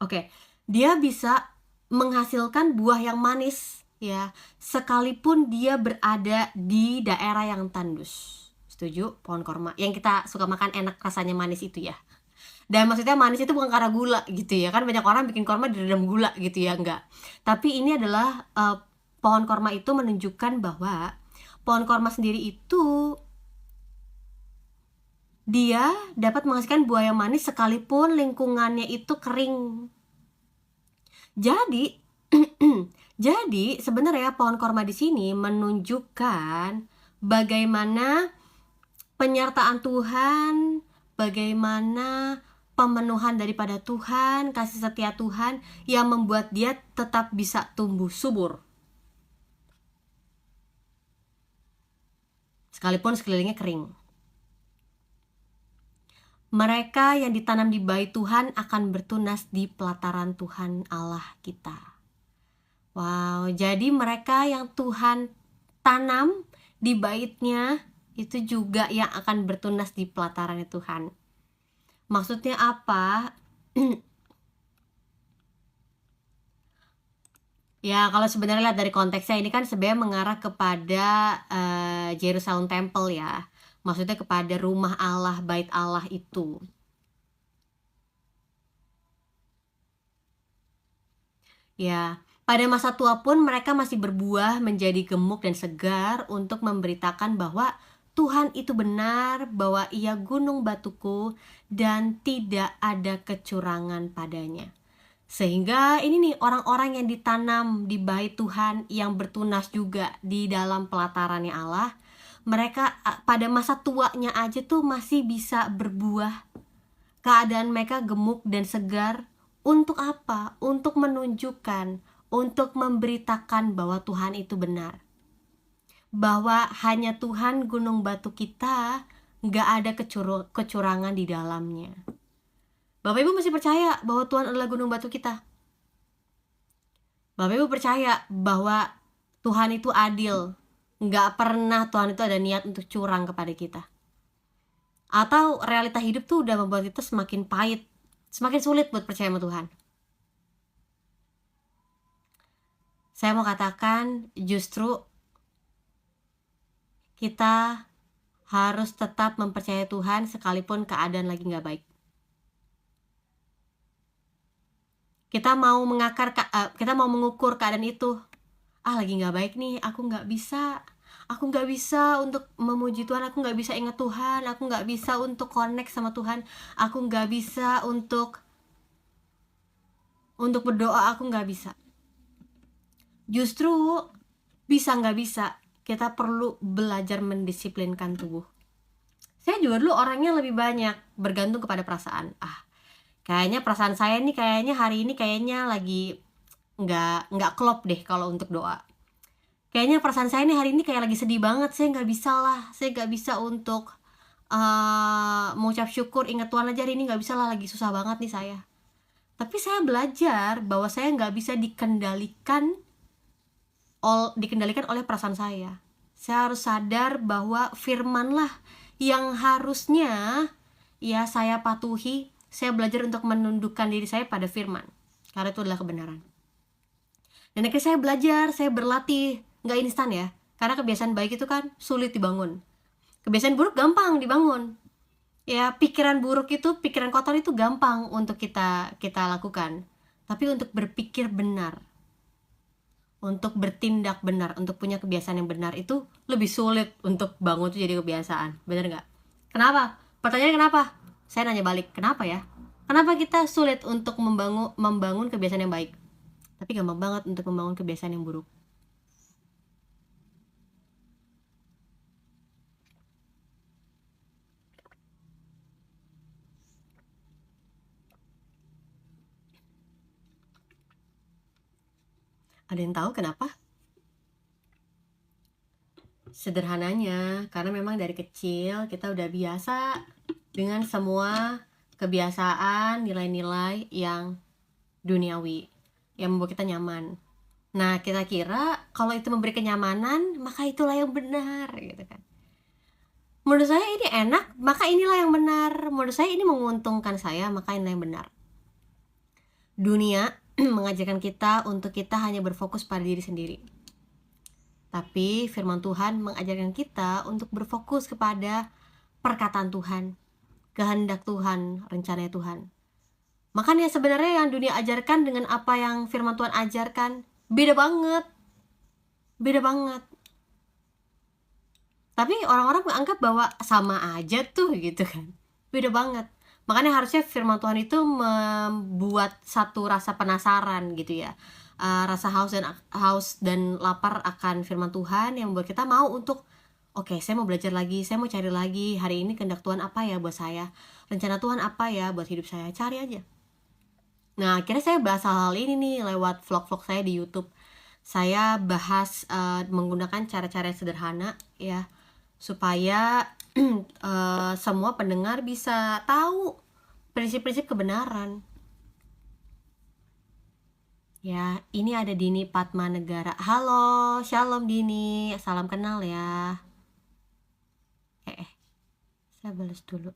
Oke, dia bisa menghasilkan buah yang manis ya, sekalipun dia berada di daerah yang tandus. Setuju? Pohon korma yang kita suka makan enak rasanya manis itu ya. Dan maksudnya manis itu bukan karena gula gitu ya, kan banyak orang bikin korma direndam gula gitu ya, enggak. Tapi ini adalah pohon korma itu menunjukkan bahwa pohon korma sendiri itu dia dapat menghasilkan buah yang manis sekalipun lingkungannya itu kering. Jadi jadi sebenarnya pohon korma di sini menunjukkan bagaimana penyertaan Tuhan, bagaimana pemenuhan daripada Tuhan, kasih setia Tuhan yang membuat dia tetap bisa tumbuh subur. Sekalipun sekelilingnya kering. Mereka yang ditanam di bait Tuhan akan bertunas di pelataran Tuhan Allah kita. Wow, jadi mereka yang Tuhan tanam di baitnya itu juga yang akan bertunas di pelataran Tuhan. Maksudnya apa? Ya, kalau sebenarnya lihat dari konteksnya ini kan sebenarnya mengarah kepada Jerusalem Temple ya. Maksudnya kepada rumah Allah, bait Allah itu. Ya, pada masa tua pun mereka masih berbuah menjadi gemuk dan segar untuk memberitakan bahwa Tuhan itu benar, bahwa Ia gunung batuku dan tidak ada kecurangan padanya. Sehingga ini nih orang-orang yang ditanam di bait Tuhan yang bertunas juga di dalam pelatarannya Allah, mereka pada masa tuanya aja tuh masih bisa berbuah. Keadaan mereka gemuk dan segar. Untuk apa? Untuk menunjukkan, untuk memberitakan bahwa Tuhan itu benar. Bahwa hanya Tuhan gunung batu kita, gak ada kecurangan di dalamnya. Bapak Ibu masih percaya bahwa Tuhan adalah gunung batu kita? Bapak Ibu percaya bahwa Tuhan itu adil? Gak pernah Tuhan itu ada niat untuk curang kepada kita. Atau realita hidup tuh udah membuat kita semakin pahit, semakin sulit buat percaya sama Tuhan? Saya mau katakan justru kita harus tetap mempercayai Tuhan sekalipun keadaan lagi nggak baik. Kita mau mengukur keadaan itu. Lagi nggak baik nih, aku nggak bisa untuk memuji Tuhan, aku nggak bisa ingat Tuhan, aku nggak bisa untuk connect sama Tuhan, aku nggak bisa untuk berdoa, aku nggak bisa. Justru bisa nggak bisa, kita perlu belajar mendisiplinkan tubuh. Saya juga dulu orangnya lebih banyak bergantung kepada perasaan. Kayaknya perasaan saya nih, kayaknya hari ini kayaknya lagi nggak klop deh kalau untuk doa. Kayaknya perasaan saya nih hari ini kayak lagi sedih banget, saya nggak bisa untuk mengucap syukur, ingat Tuhan aja hari ini nggak bisa lah, lagi susah banget nih saya. Tapi saya belajar bahwa saya nggak bisa dikendalikan oleh perasaan saya. Saya harus sadar bahwa firman lah yang harusnya ya saya patuhi. Saya belajar untuk menundukkan diri saya pada firman, karena itu adalah kebenaran. Dan akhirnya saya belajar, saya berlatih. Nggak instan ya, karena kebiasaan baik itu kan sulit dibangun, kebiasaan buruk gampang dibangun. Ya, pikiran buruk itu, pikiran kotor itu gampang untuk kita lakukan. Tapi untuk berpikir benar, untuk bertindak benar, untuk punya kebiasaan yang benar itu lebih sulit untuk bangun itu jadi kebiasaan. Benar nggak? Kenapa? Pertanyaannya kenapa? Saya nanya balik, kenapa ya? Kenapa kita sulit untuk membangun kebiasaan yang baik, tapi gampang banget untuk membangun kebiasaan yang buruk? Ada yang tahu kenapa? Sederhananya, karena memang dari kecil kita udah biasa dengan semua kebiasaan, nilai-nilai yang duniawi, yang membuat kita nyaman. Nah, kita kira kalau itu memberi kenyamanan, maka itulah yang benar, gitu kan. Menurut saya ini enak, maka inilah yang benar. Menurut saya ini menguntungkan saya, maka inilah yang benar. Dunia mengajarkan kita untuk kita hanya berfokus pada diri sendiri. Tapi firman Tuhan mengajarkan kita untuk berfokus kepada perkataan Tuhan, kehendak Tuhan, rencana Tuhan. Makanya sebenarnya yang dunia ajarkan dengan apa yang firman Tuhan ajarkan beda banget. Tapi orang-orang menganggap bahwa sama aja tuh gitu kan. Beda banget. Makanya harusnya firman Tuhan itu membuat satu rasa penasaran gitu ya. Rasa haus dan lapar akan firman Tuhan yang membuat kita mau untuk oke, saya mau belajar lagi, saya mau cari lagi, hari ini kehendak Tuhan apa ya buat saya, rencana Tuhan apa ya buat hidup saya, cari aja. Nah, akhirnya saya bahas hal ini nih lewat vlog-vlog saya di YouTube. Saya bahas menggunakan cara-cara yang sederhana ya, supaya semua pendengar bisa tahu prinsip-prinsip kebenaran. Ya, ini ada Dini Padmanegara. Halo, shalom Dini, salam kenal ya. Saya balas dulu.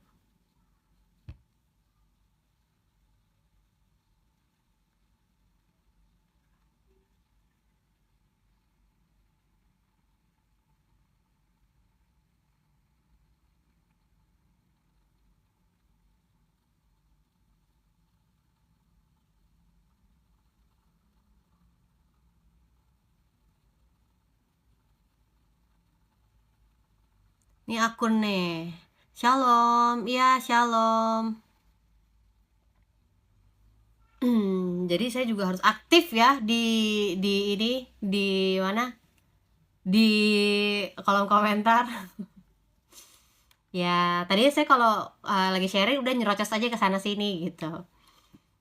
Ini akun nih. Shalom, iya shalom. Jadi saya juga harus aktif ya di mana? Di kolom komentar. Ya, tadi saya kalau lagi sharing udah nyerocos aja ke sana sini gitu.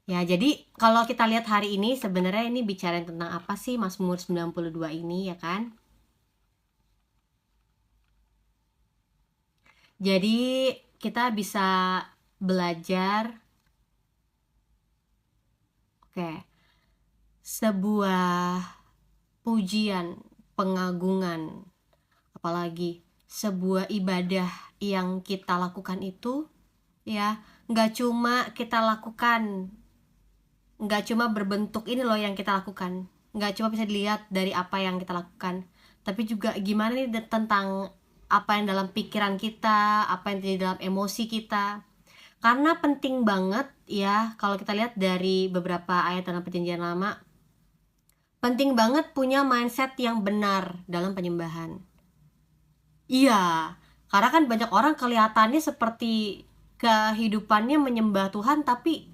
Ya, jadi kalau kita lihat hari ini sebenarnya ini bicara tentang apa sih Mazmur 92 ini ya kan? Jadi kita bisa belajar sebuah pujian, pengagungan, apalagi sebuah ibadah yang kita lakukan itu ya, nggak cuma kita lakukan, nggak cuma berbentuk ini loh yang kita lakukan, nggak cuma bisa dilihat dari apa yang kita lakukan, tapi juga gimana nih tentang apa yang dalam pikiran kita, apa yang terjadi dalam emosi kita. Karena penting banget ya, kalau kita lihat dari beberapa ayat dalam Perjanjian Lama, penting banget punya mindset yang benar dalam penyembahan. Iya, karena kan banyak orang kelihatannya seperti kehidupannya menyembah Tuhan, tapi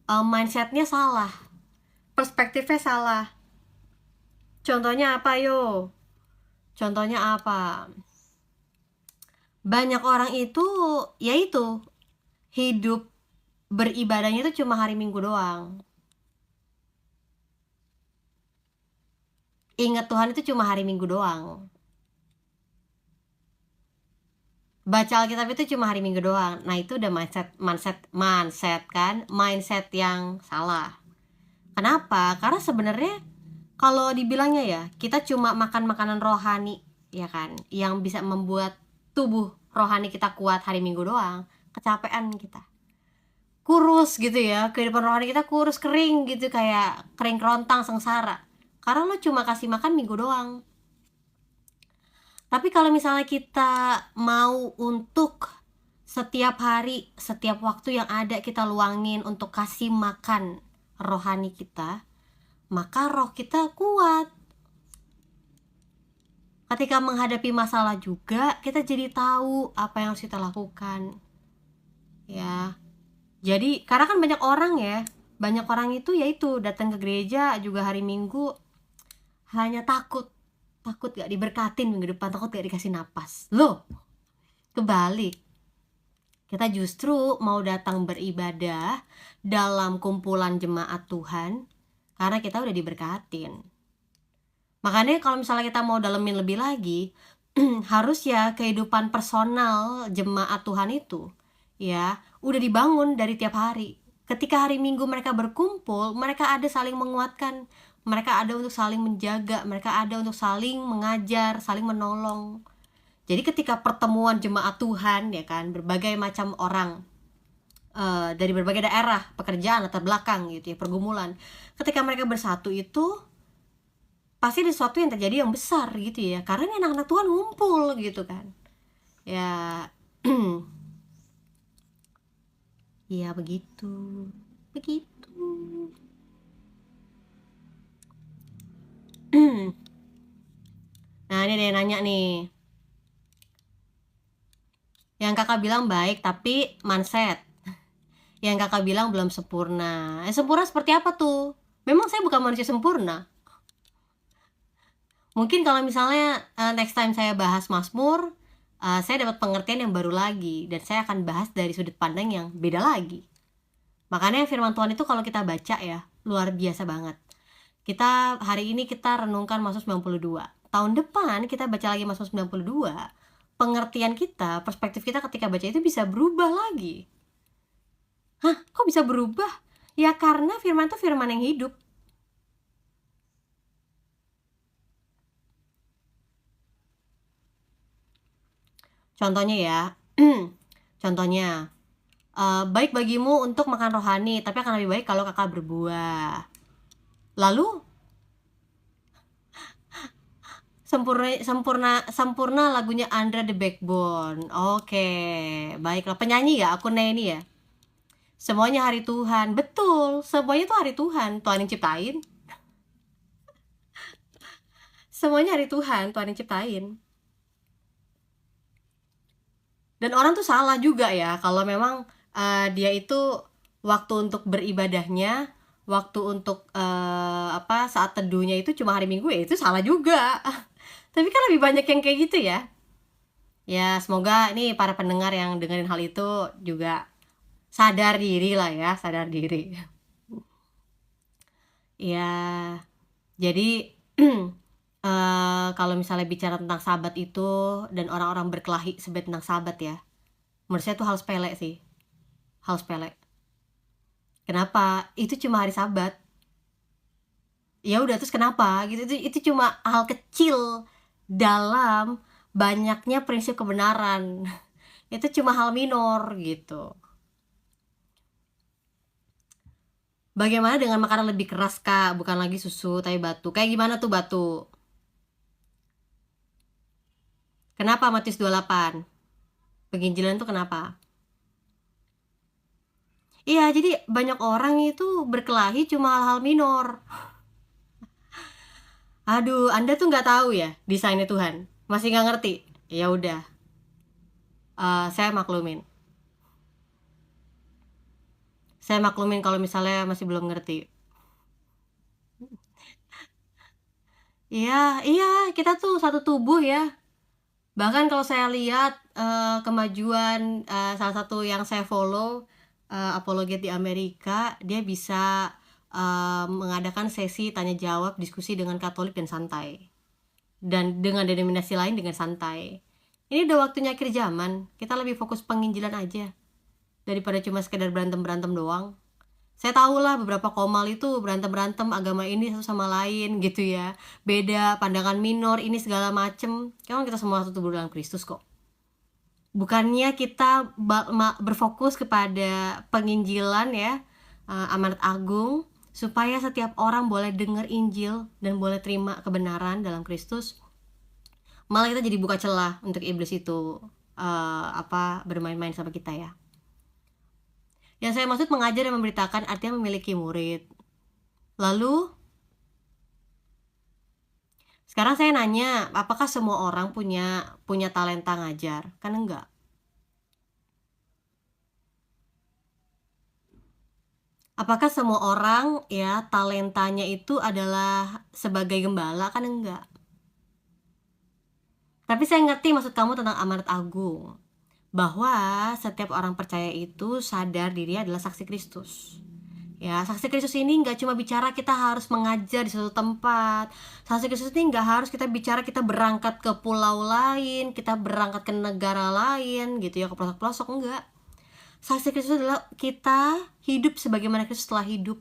mindsetnya salah, perspektifnya salah. Contohnya apa yo? Contohnya apa? Banyak orang itu, yaitu hidup beribadahnya itu cuma hari Minggu doang. Ingat Tuhan itu cuma hari Minggu doang. Baca Alkitab itu cuma hari Minggu doang. Nah, itu udah mindset kan? Mindset yang salah. Kenapa? Karena sebenarnya kalau dibilangnya ya, kita cuma makan makanan rohani, ya kan? Yang bisa membuat tubuh rohani kita kuat hari Minggu doang, kecapean kita. Kurus gitu ya, kehidupan rohani kita kurus, kering gitu, kayak kering kerontang, sengsara. Karena lo cuma kasih makan Minggu doang. Tapi kalau misalnya kita mau untuk setiap hari, setiap waktu yang ada kita luangin untuk kasih makan rohani kita, maka roh kita kuat. Ketika menghadapi masalah juga, kita jadi tahu apa yang harus kita lakukan. Ya. Jadi, karena kan banyak orang itu yaitu datang ke gereja juga hari Minggu hanya takut gak diberkatin minggu depan, takut gak dikasih napas. Loh, kebalik. Kita justru mau datang beribadah dalam kumpulan jemaat Tuhan karena kita udah diberkatin. Makanya kalau misalnya kita mau dalemin lebih lagi, harus ya kehidupan personal jemaat Tuhan itu ya udah dibangun dari tiap hari. Ketika hari Minggu mereka berkumpul, mereka ada saling menguatkan, mereka ada untuk saling menjaga, mereka ada untuk saling mengajar, saling menolong. Jadi ketika pertemuan jemaat Tuhan ya kan, berbagai macam orang dari berbagai daerah, pekerjaan, latar belakang gitu ya, pergumulan, ketika mereka bersatu itu pasti ada sesuatu yang terjadi yang besar gitu ya, karena ini anak-anak Tuhan ngumpul gitu kan ya. Ya begitu. Nah, ini ada yang nanya nih, yang kakak bilang baik tapi mindset, yang kakak bilang belum sempurna. Sempurna seperti apa tuh? Memang saya bukan manusia sempurna. Mungkin kalau misalnya next time saya bahas Mazmur, saya dapat pengertian yang baru lagi, dan saya akan bahas dari sudut pandang yang beda lagi. Makanya firman Tuhan itu kalau kita baca ya, luar biasa banget. Kita hari ini kita renungkan Mazmur 92. Tahun depan kita baca lagi Mazmur 92. Pengertian kita, perspektif kita ketika baca itu bisa berubah lagi. Hah, kok bisa berubah? Ya karena firman itu firman yang hidup. Contohnya ya, contohnya, baik bagimu untuk makan rohani, tapi akan lebih baik kalau kakak berbuah. Lalu sempurna lagunya Andra The Backbone. Oke, baiklah, penyanyi ya, aku ini ya. Semuanya hari Tuhan, betul, semuanya tuh hari Tuhan yang ciptain. Semuanya hari Tuhan yang ciptain. Dan orang tuh salah juga ya kalau memang dia itu waktu untuk beribadahnya, waktu untuk saat teduhnya itu cuma hari Minggu, ya itu salah juga. Tapi kan lebih banyak yang kayak gitu ya. Ya semoga ini para pendengar yang dengerin hal itu juga sadar diri lah ya, sadar diri. Ya, jadi kalau misalnya bicara tentang Sabat itu dan orang-orang berkelahi sebenarnya tentang Sabat ya, menurut saya itu hal sepele sih, hal sepele. Kenapa? Itu cuma hari Sabat. Ya udah, terus kenapa? Gitu, itu cuma hal kecil dalam banyaknya prinsip kebenaran Itu cuma hal minor gitu. Bagaimana dengan makanan lebih keras, Kak? Bukan lagi susu, tapi batu. Kayak gimana tuh batu? Kenapa Matius 28? Penginjilan tuh kenapa? Iya, jadi banyak orang itu berkelahi cuma hal-hal minor. Aduh, Anda tuh nggak tahu ya desainnya Tuhan. Masih nggak ngerti? Ya udah, saya maklumin. Saya maklumin kalau misalnya masih belum ngerti. Iya, iya, kita tuh satu tubuh ya. Bahkan kalau saya lihat kemajuan salah satu yang saya follow, apologet di Amerika, dia bisa mengadakan sesi tanya jawab diskusi dengan Katolik dan santai, dan dengan denominasi lain dengan santai. Ini udah waktunya akhir zaman, kita lebih fokus penginjilan aja daripada cuma sekedar berantem doang. Saya tahu lah beberapa komal itu berantem agama ini satu sama lain gitu ya, beda pandangan minor ini segala macem. Kan kita semua satu tubuh dalam Kristus kok. Bukannya kita berfokus kepada penginjilan ya, amanat agung, supaya setiap orang boleh dengar Injil dan boleh terima kebenaran dalam Kristus. Malah kita jadi buka celah untuk iblis itu bermain-main sama kita ya. Yang saya maksud mengajar dan memberitakan artinya memiliki murid. Lalu sekarang saya nanya, apakah semua orang punya talenta ngajar? Kan enggak. Apakah semua orang ya talentanya itu adalah sebagai gembala? Kan enggak. Tapi saya ngerti maksud kamu tentang amanat agung, bahwa setiap orang percaya itu sadar diri adalah saksi Kristus. Ya, saksi Kristus ini nggak cuma bicara kita harus mengajar di suatu tempat. Saksi Kristus ini nggak harus kita bicara kita berangkat ke pulau lain, kita berangkat ke negara lain gitu ya, ke pelosok-pelosok, enggak. Saksi Kristus adalah kita hidup sebagaimana Kristus telah hidup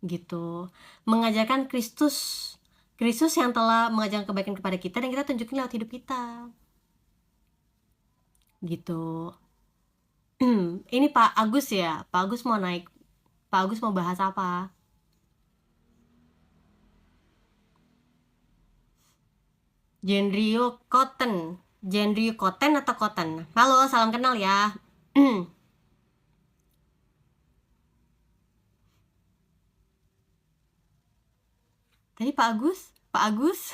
gitu. Mengajarkan Kristus yang telah mengajarkan kebaikan kepada kita dan kita tunjukin lewat hidup kita gitu. Ini Pak Agus ya, Pak Agus mau naik, Pak Agus mau bahas apa? Genrio Cotton atau Cotton? Halo, salam kenal ya. Tadi Pak Agus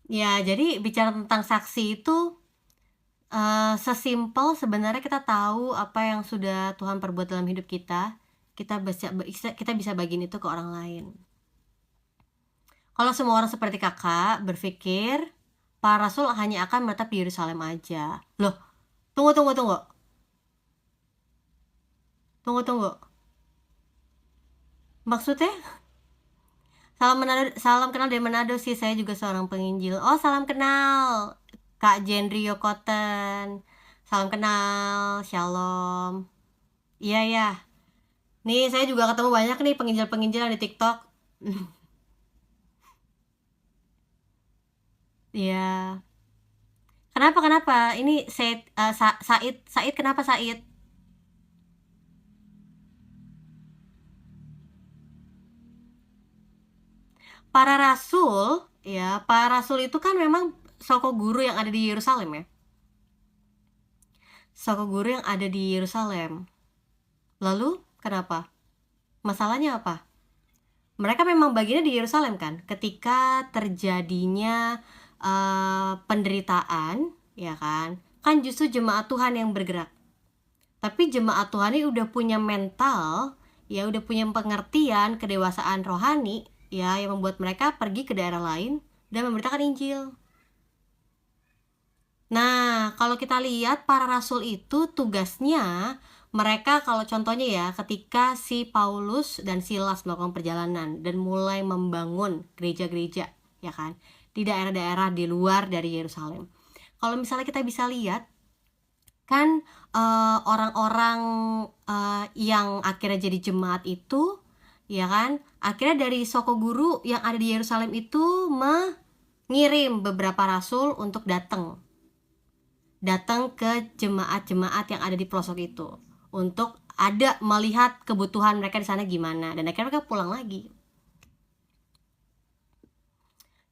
ya, jadi bicara tentang saksi itu sesimpel sebenarnya kita tahu apa yang sudah Tuhan perbuat dalam hidup kita, kita bisa bagiin itu ke orang lain. Kalau semua orang seperti kakak berpikir para rasul hanya akan menetap di Yerusalem aja. Loh, tunggu. Maksudnya? Salam kenal dari Manado sih, saya juga seorang penginjil. Oh, salam kenal Kak Jendrio Cotton. Salam kenal, shalom. Iya ya. Nih saya juga ketemu banyak nih penginjil-penginjil di TikTok. Iya. Kenapa? Ini Said kenapa Said? Para rasul itu kan memang soko guru yang ada di Yerusalem ya. Soko guru yang ada di Yerusalem. Lalu kenapa? Masalahnya apa? Mereka memang bagiannya di Yerusalem kan. Ketika terjadinya penderitaan, ya kan? Kan justru jemaat Tuhan yang bergerak. Tapi jemaat Tuhan ini udah punya mental, ya udah punya pengertian, kedewasaan rohani, ya yang membuat mereka pergi ke daerah lain dan memberitakan Injil. Nah, kalau kita lihat para rasul itu tugasnya mereka, kalau contohnya ya ketika si Paulus dan Silas melakukan perjalanan dan mulai membangun gereja-gereja ya kan di daerah-daerah di luar dari Yerusalem. Kalau misalnya kita bisa lihat Kan, orang-orang, yang akhirnya jadi jemaat itu, ya kan, akhirnya dari Soko Guru yang ada di Yerusalem itu mengirim beberapa rasul untuk datang ke jemaat-jemaat yang ada di pelosok itu, untuk ada melihat kebutuhan mereka di sana gimana, dan akhirnya mereka pulang lagi.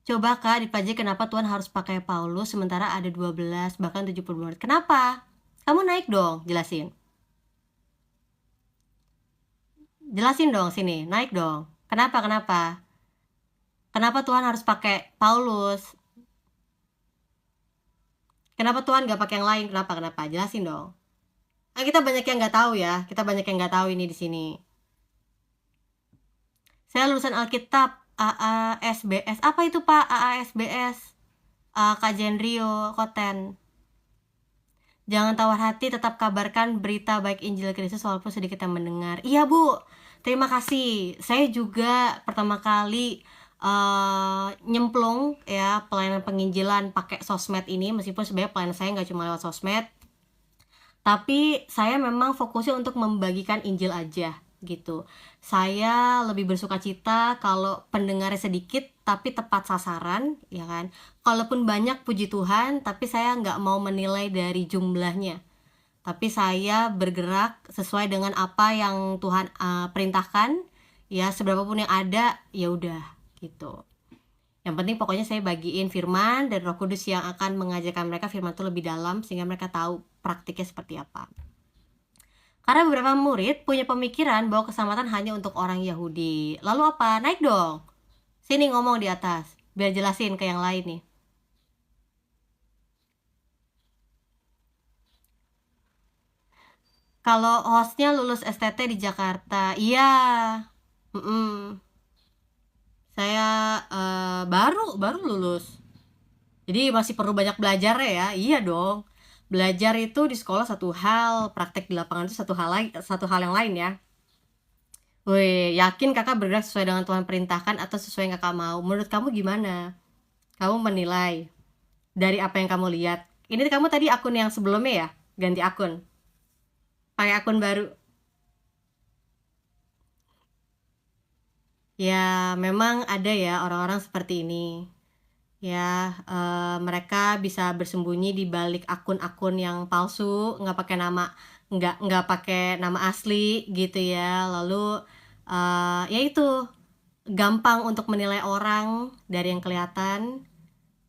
Coba Kak dipelajari kenapa Tuhan harus pakai Paulus sementara ada 12 bahkan 70 murid. Kenapa? Kamu naik dong, jelasin. Jelasin dong sini, naik dong. Kenapa? Kenapa Tuhan harus pakai Paulus? Kenapa Tuhan gak pakai yang lain? Kenapa? Jelasin dong. Nah, kita banyak yang nggak tahu ya. Kita banyak yang nggak tahu ini di sini. Saya lulusan Alkitab AASBS. Apa itu Pak? AASBS? Kak Jendrio Koten. Jangan tawar hati, tetap kabarkan berita baik Injil Kristus walaupun sedikit yang mendengar. Iya Bu, terima kasih. Saya juga pertama kali nyemplung ya pelayanan penginjilan pakai sosmed ini, meskipun sebenarnya pelayanan saya nggak cuma lewat sosmed, tapi saya memang fokusnya untuk membagikan Injil aja gitu. Saya lebih bersukacita kalau pendengarnya sedikit tapi tepat sasaran, ya kan. Kalaupun banyak, puji Tuhan, tapi saya nggak mau menilai dari jumlahnya. Tapi saya bergerak sesuai dengan apa yang Tuhan perintahkan, ya seberapapun yang ada, ya udah gitu. Yang penting pokoknya saya bagiin firman dan Roh Kudus yang akan mengajarkan mereka firman itu lebih dalam sehingga mereka tahu praktiknya seperti apa. Karena beberapa murid punya pemikiran bahwa keselamatan hanya untuk orang Yahudi. Lalu apa? Naik dong. Sini ngomong di atas, biar jelasin ke yang lain nih. Kalau hostnya lulus STT di Jakarta, iya. Saya baru lulus. Jadi masih perlu banyak belajar ya. Iya dong. Belajar itu di sekolah satu hal, praktek di lapangan itu satu hal yang lain ya. Woi, yakin kakak bergerak sesuai dengan Tuhan perintahkan atau sesuai yang kakak mau? Menurut kamu gimana? Kamu menilai dari apa yang kamu lihat. Ini kamu tadi akun yang sebelumnya ya? Ganti akun. Pakai akun baru. Ya, memang ada ya orang-orang seperti ini. Ya, mereka bisa bersembunyi di balik akun-akun yang palsu, nggak pakai nama asli gitu ya. Lalu ya itu gampang untuk menilai orang dari yang kelihatan,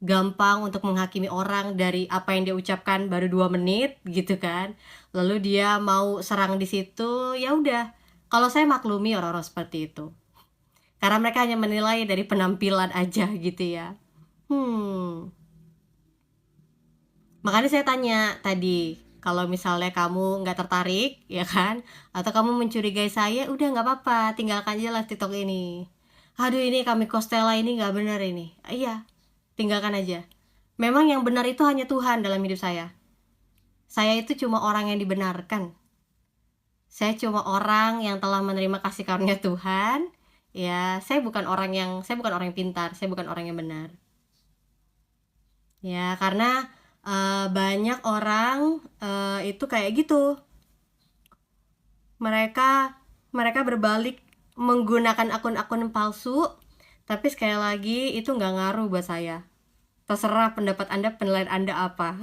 gampang untuk menghakimi orang dari apa yang dia ucapkan baru 2 menit gitu kan. Lalu dia mau serang di situ, ya udah. Kalau saya maklumi orang-orang seperti itu. Karena mereka hanya menilai dari penampilan aja gitu ya. Makanya saya tanya tadi, kalau misalnya kamu nggak tertarik, ya kan, atau kamu mencurigai saya, udah nggak apa-apa, tinggalkan aja live TikTok ini. Aduh ini kami Kostela ini nggak benar ini. Iya, tinggalkan aja. Memang yang benar itu hanya Tuhan dalam hidup saya. Saya itu cuma orang yang dibenarkan. Saya cuma orang yang telah menerima kasih karunia Tuhan. Ya, saya bukan orang yang pintar, saya bukan orang yang benar. Ya, karena banyak orang itu kayak gitu. Mereka berbalik menggunakan akun-akun palsu, tapi sekali lagi itu nggak ngaruh buat saya. Terserah pendapat Anda, penilaian Anda apa.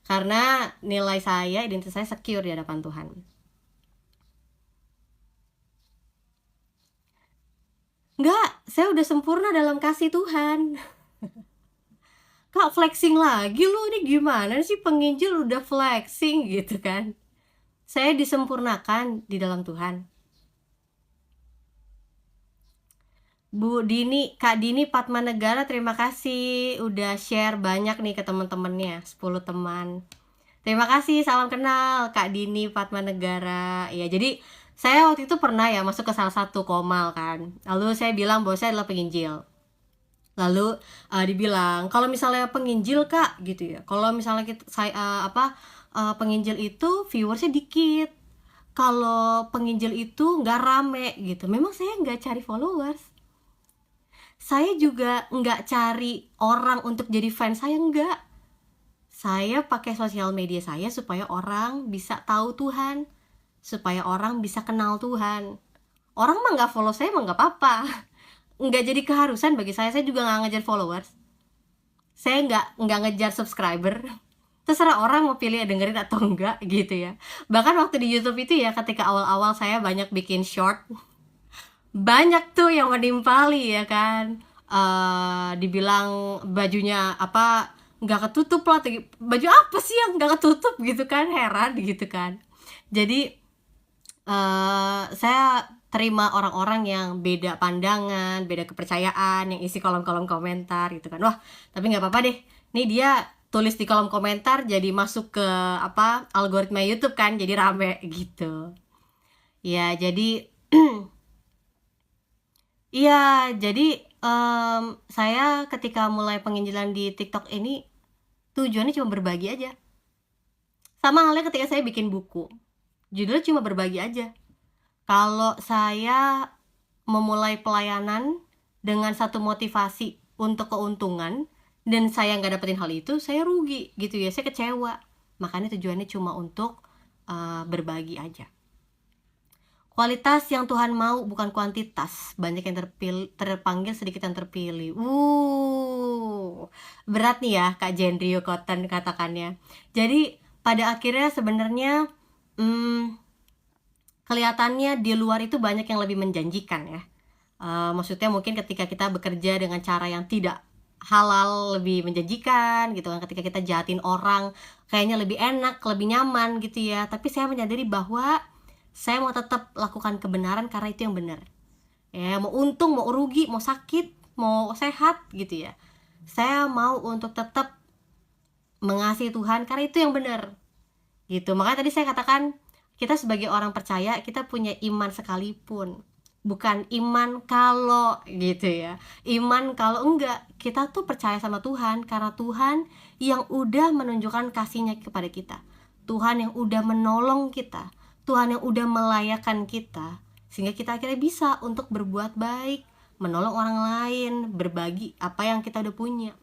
Karena nilai saya, identitas saya secure di hadapan Tuhan. Nggak, saya udah sempurna dalam kasih Tuhan. Kak flexing lagi lu, ini gimana sih penginjil udah flexing gitu kan. Saya disempurnakan di dalam Tuhan. Bu Dini, Kak Dini Padmanegara, terima kasih udah share banyak nih ke teman-temannya, 10 teman. Terima kasih, salam kenal Kak Dini Padmanegara. Ya, jadi saya waktu itu pernah ya masuk ke salah satu komal kan. Lalu saya bilang bahwa saya adalah penginjil. Lalu dibilang kalau misalnya penginjil Kak gitu ya, kalau misalnya penginjil itu viewersnya dikit, kalau penginjil itu nggak rame gitu. Memang saya nggak cari followers, saya juga nggak cari orang untuk jadi fans saya, nggak. Saya pakai sosial media saya supaya orang bisa tahu Tuhan, supaya orang bisa kenal Tuhan. Orang mah nggak follow saya mah nggak apa-apa, nggak jadi keharusan bagi saya juga nggak ngejar followers, saya nggak ngejar subscriber, terserah orang mau pilih dengerin atau enggak gitu ya. Bahkan waktu di YouTube itu ya, ketika awal-awal saya banyak bikin short, banyak tuh yang menimpali ya kan. Dibilang bajunya apa nggak ketutup lah, baju apa sih yang nggak ketutup gitu kan, heran gitu kan. Jadi saya terima orang-orang yang beda pandangan, beda kepercayaan, yang isi kolom-kolom komentar gitu kan. Wah, tapi nggak apa-apa deh. Nih dia tulis di kolom komentar jadi masuk ke apa algoritma YouTube kan, jadi rame gitu. Ya, jadi iya, jadi saya ketika mulai penginjilan di TikTok ini tujuannya cuma berbagi aja. Sama halnya ketika saya bikin buku, judulnya cuma berbagi aja. Kalau saya memulai pelayanan dengan satu motivasi untuk keuntungan dan saya nggak dapetin hal itu, saya rugi gitu ya, saya kecewa. Makanya tujuannya cuma untuk berbagi aja. Kualitas yang Tuhan mau bukan kuantitas. Banyak yang terpanggil, sedikit yang terpilih. Berat nih ya Kak Jendrio Cotton katakannya. Jadi pada akhirnya sebenarnya kelihatannya di luar itu banyak yang lebih menjanjikan ya. Maksudnya mungkin ketika kita bekerja dengan cara yang tidak halal lebih menjanjikan gitu kan, ketika kita jahatin orang kayaknya lebih enak, lebih nyaman gitu ya. Tapi saya menyadari bahwa saya mau tetap lakukan kebenaran karena itu yang benar ya. Mau untung, mau rugi, mau sakit, mau sehat gitu ya, saya mau untuk tetap mengasihi Tuhan karena itu yang benar gitu. Makanya tadi saya katakan, kita sebagai orang percaya, kita punya iman sekalipun, bukan iman kalau gitu ya. Iman kalau enggak, kita tuh percaya sama Tuhan karena Tuhan yang udah menunjukkan kasihnya kepada kita, Tuhan yang udah menolong kita, Tuhan yang udah melayakkan kita, sehingga kita akhirnya bisa untuk berbuat baik, menolong orang lain, berbagi apa yang kita udah punya.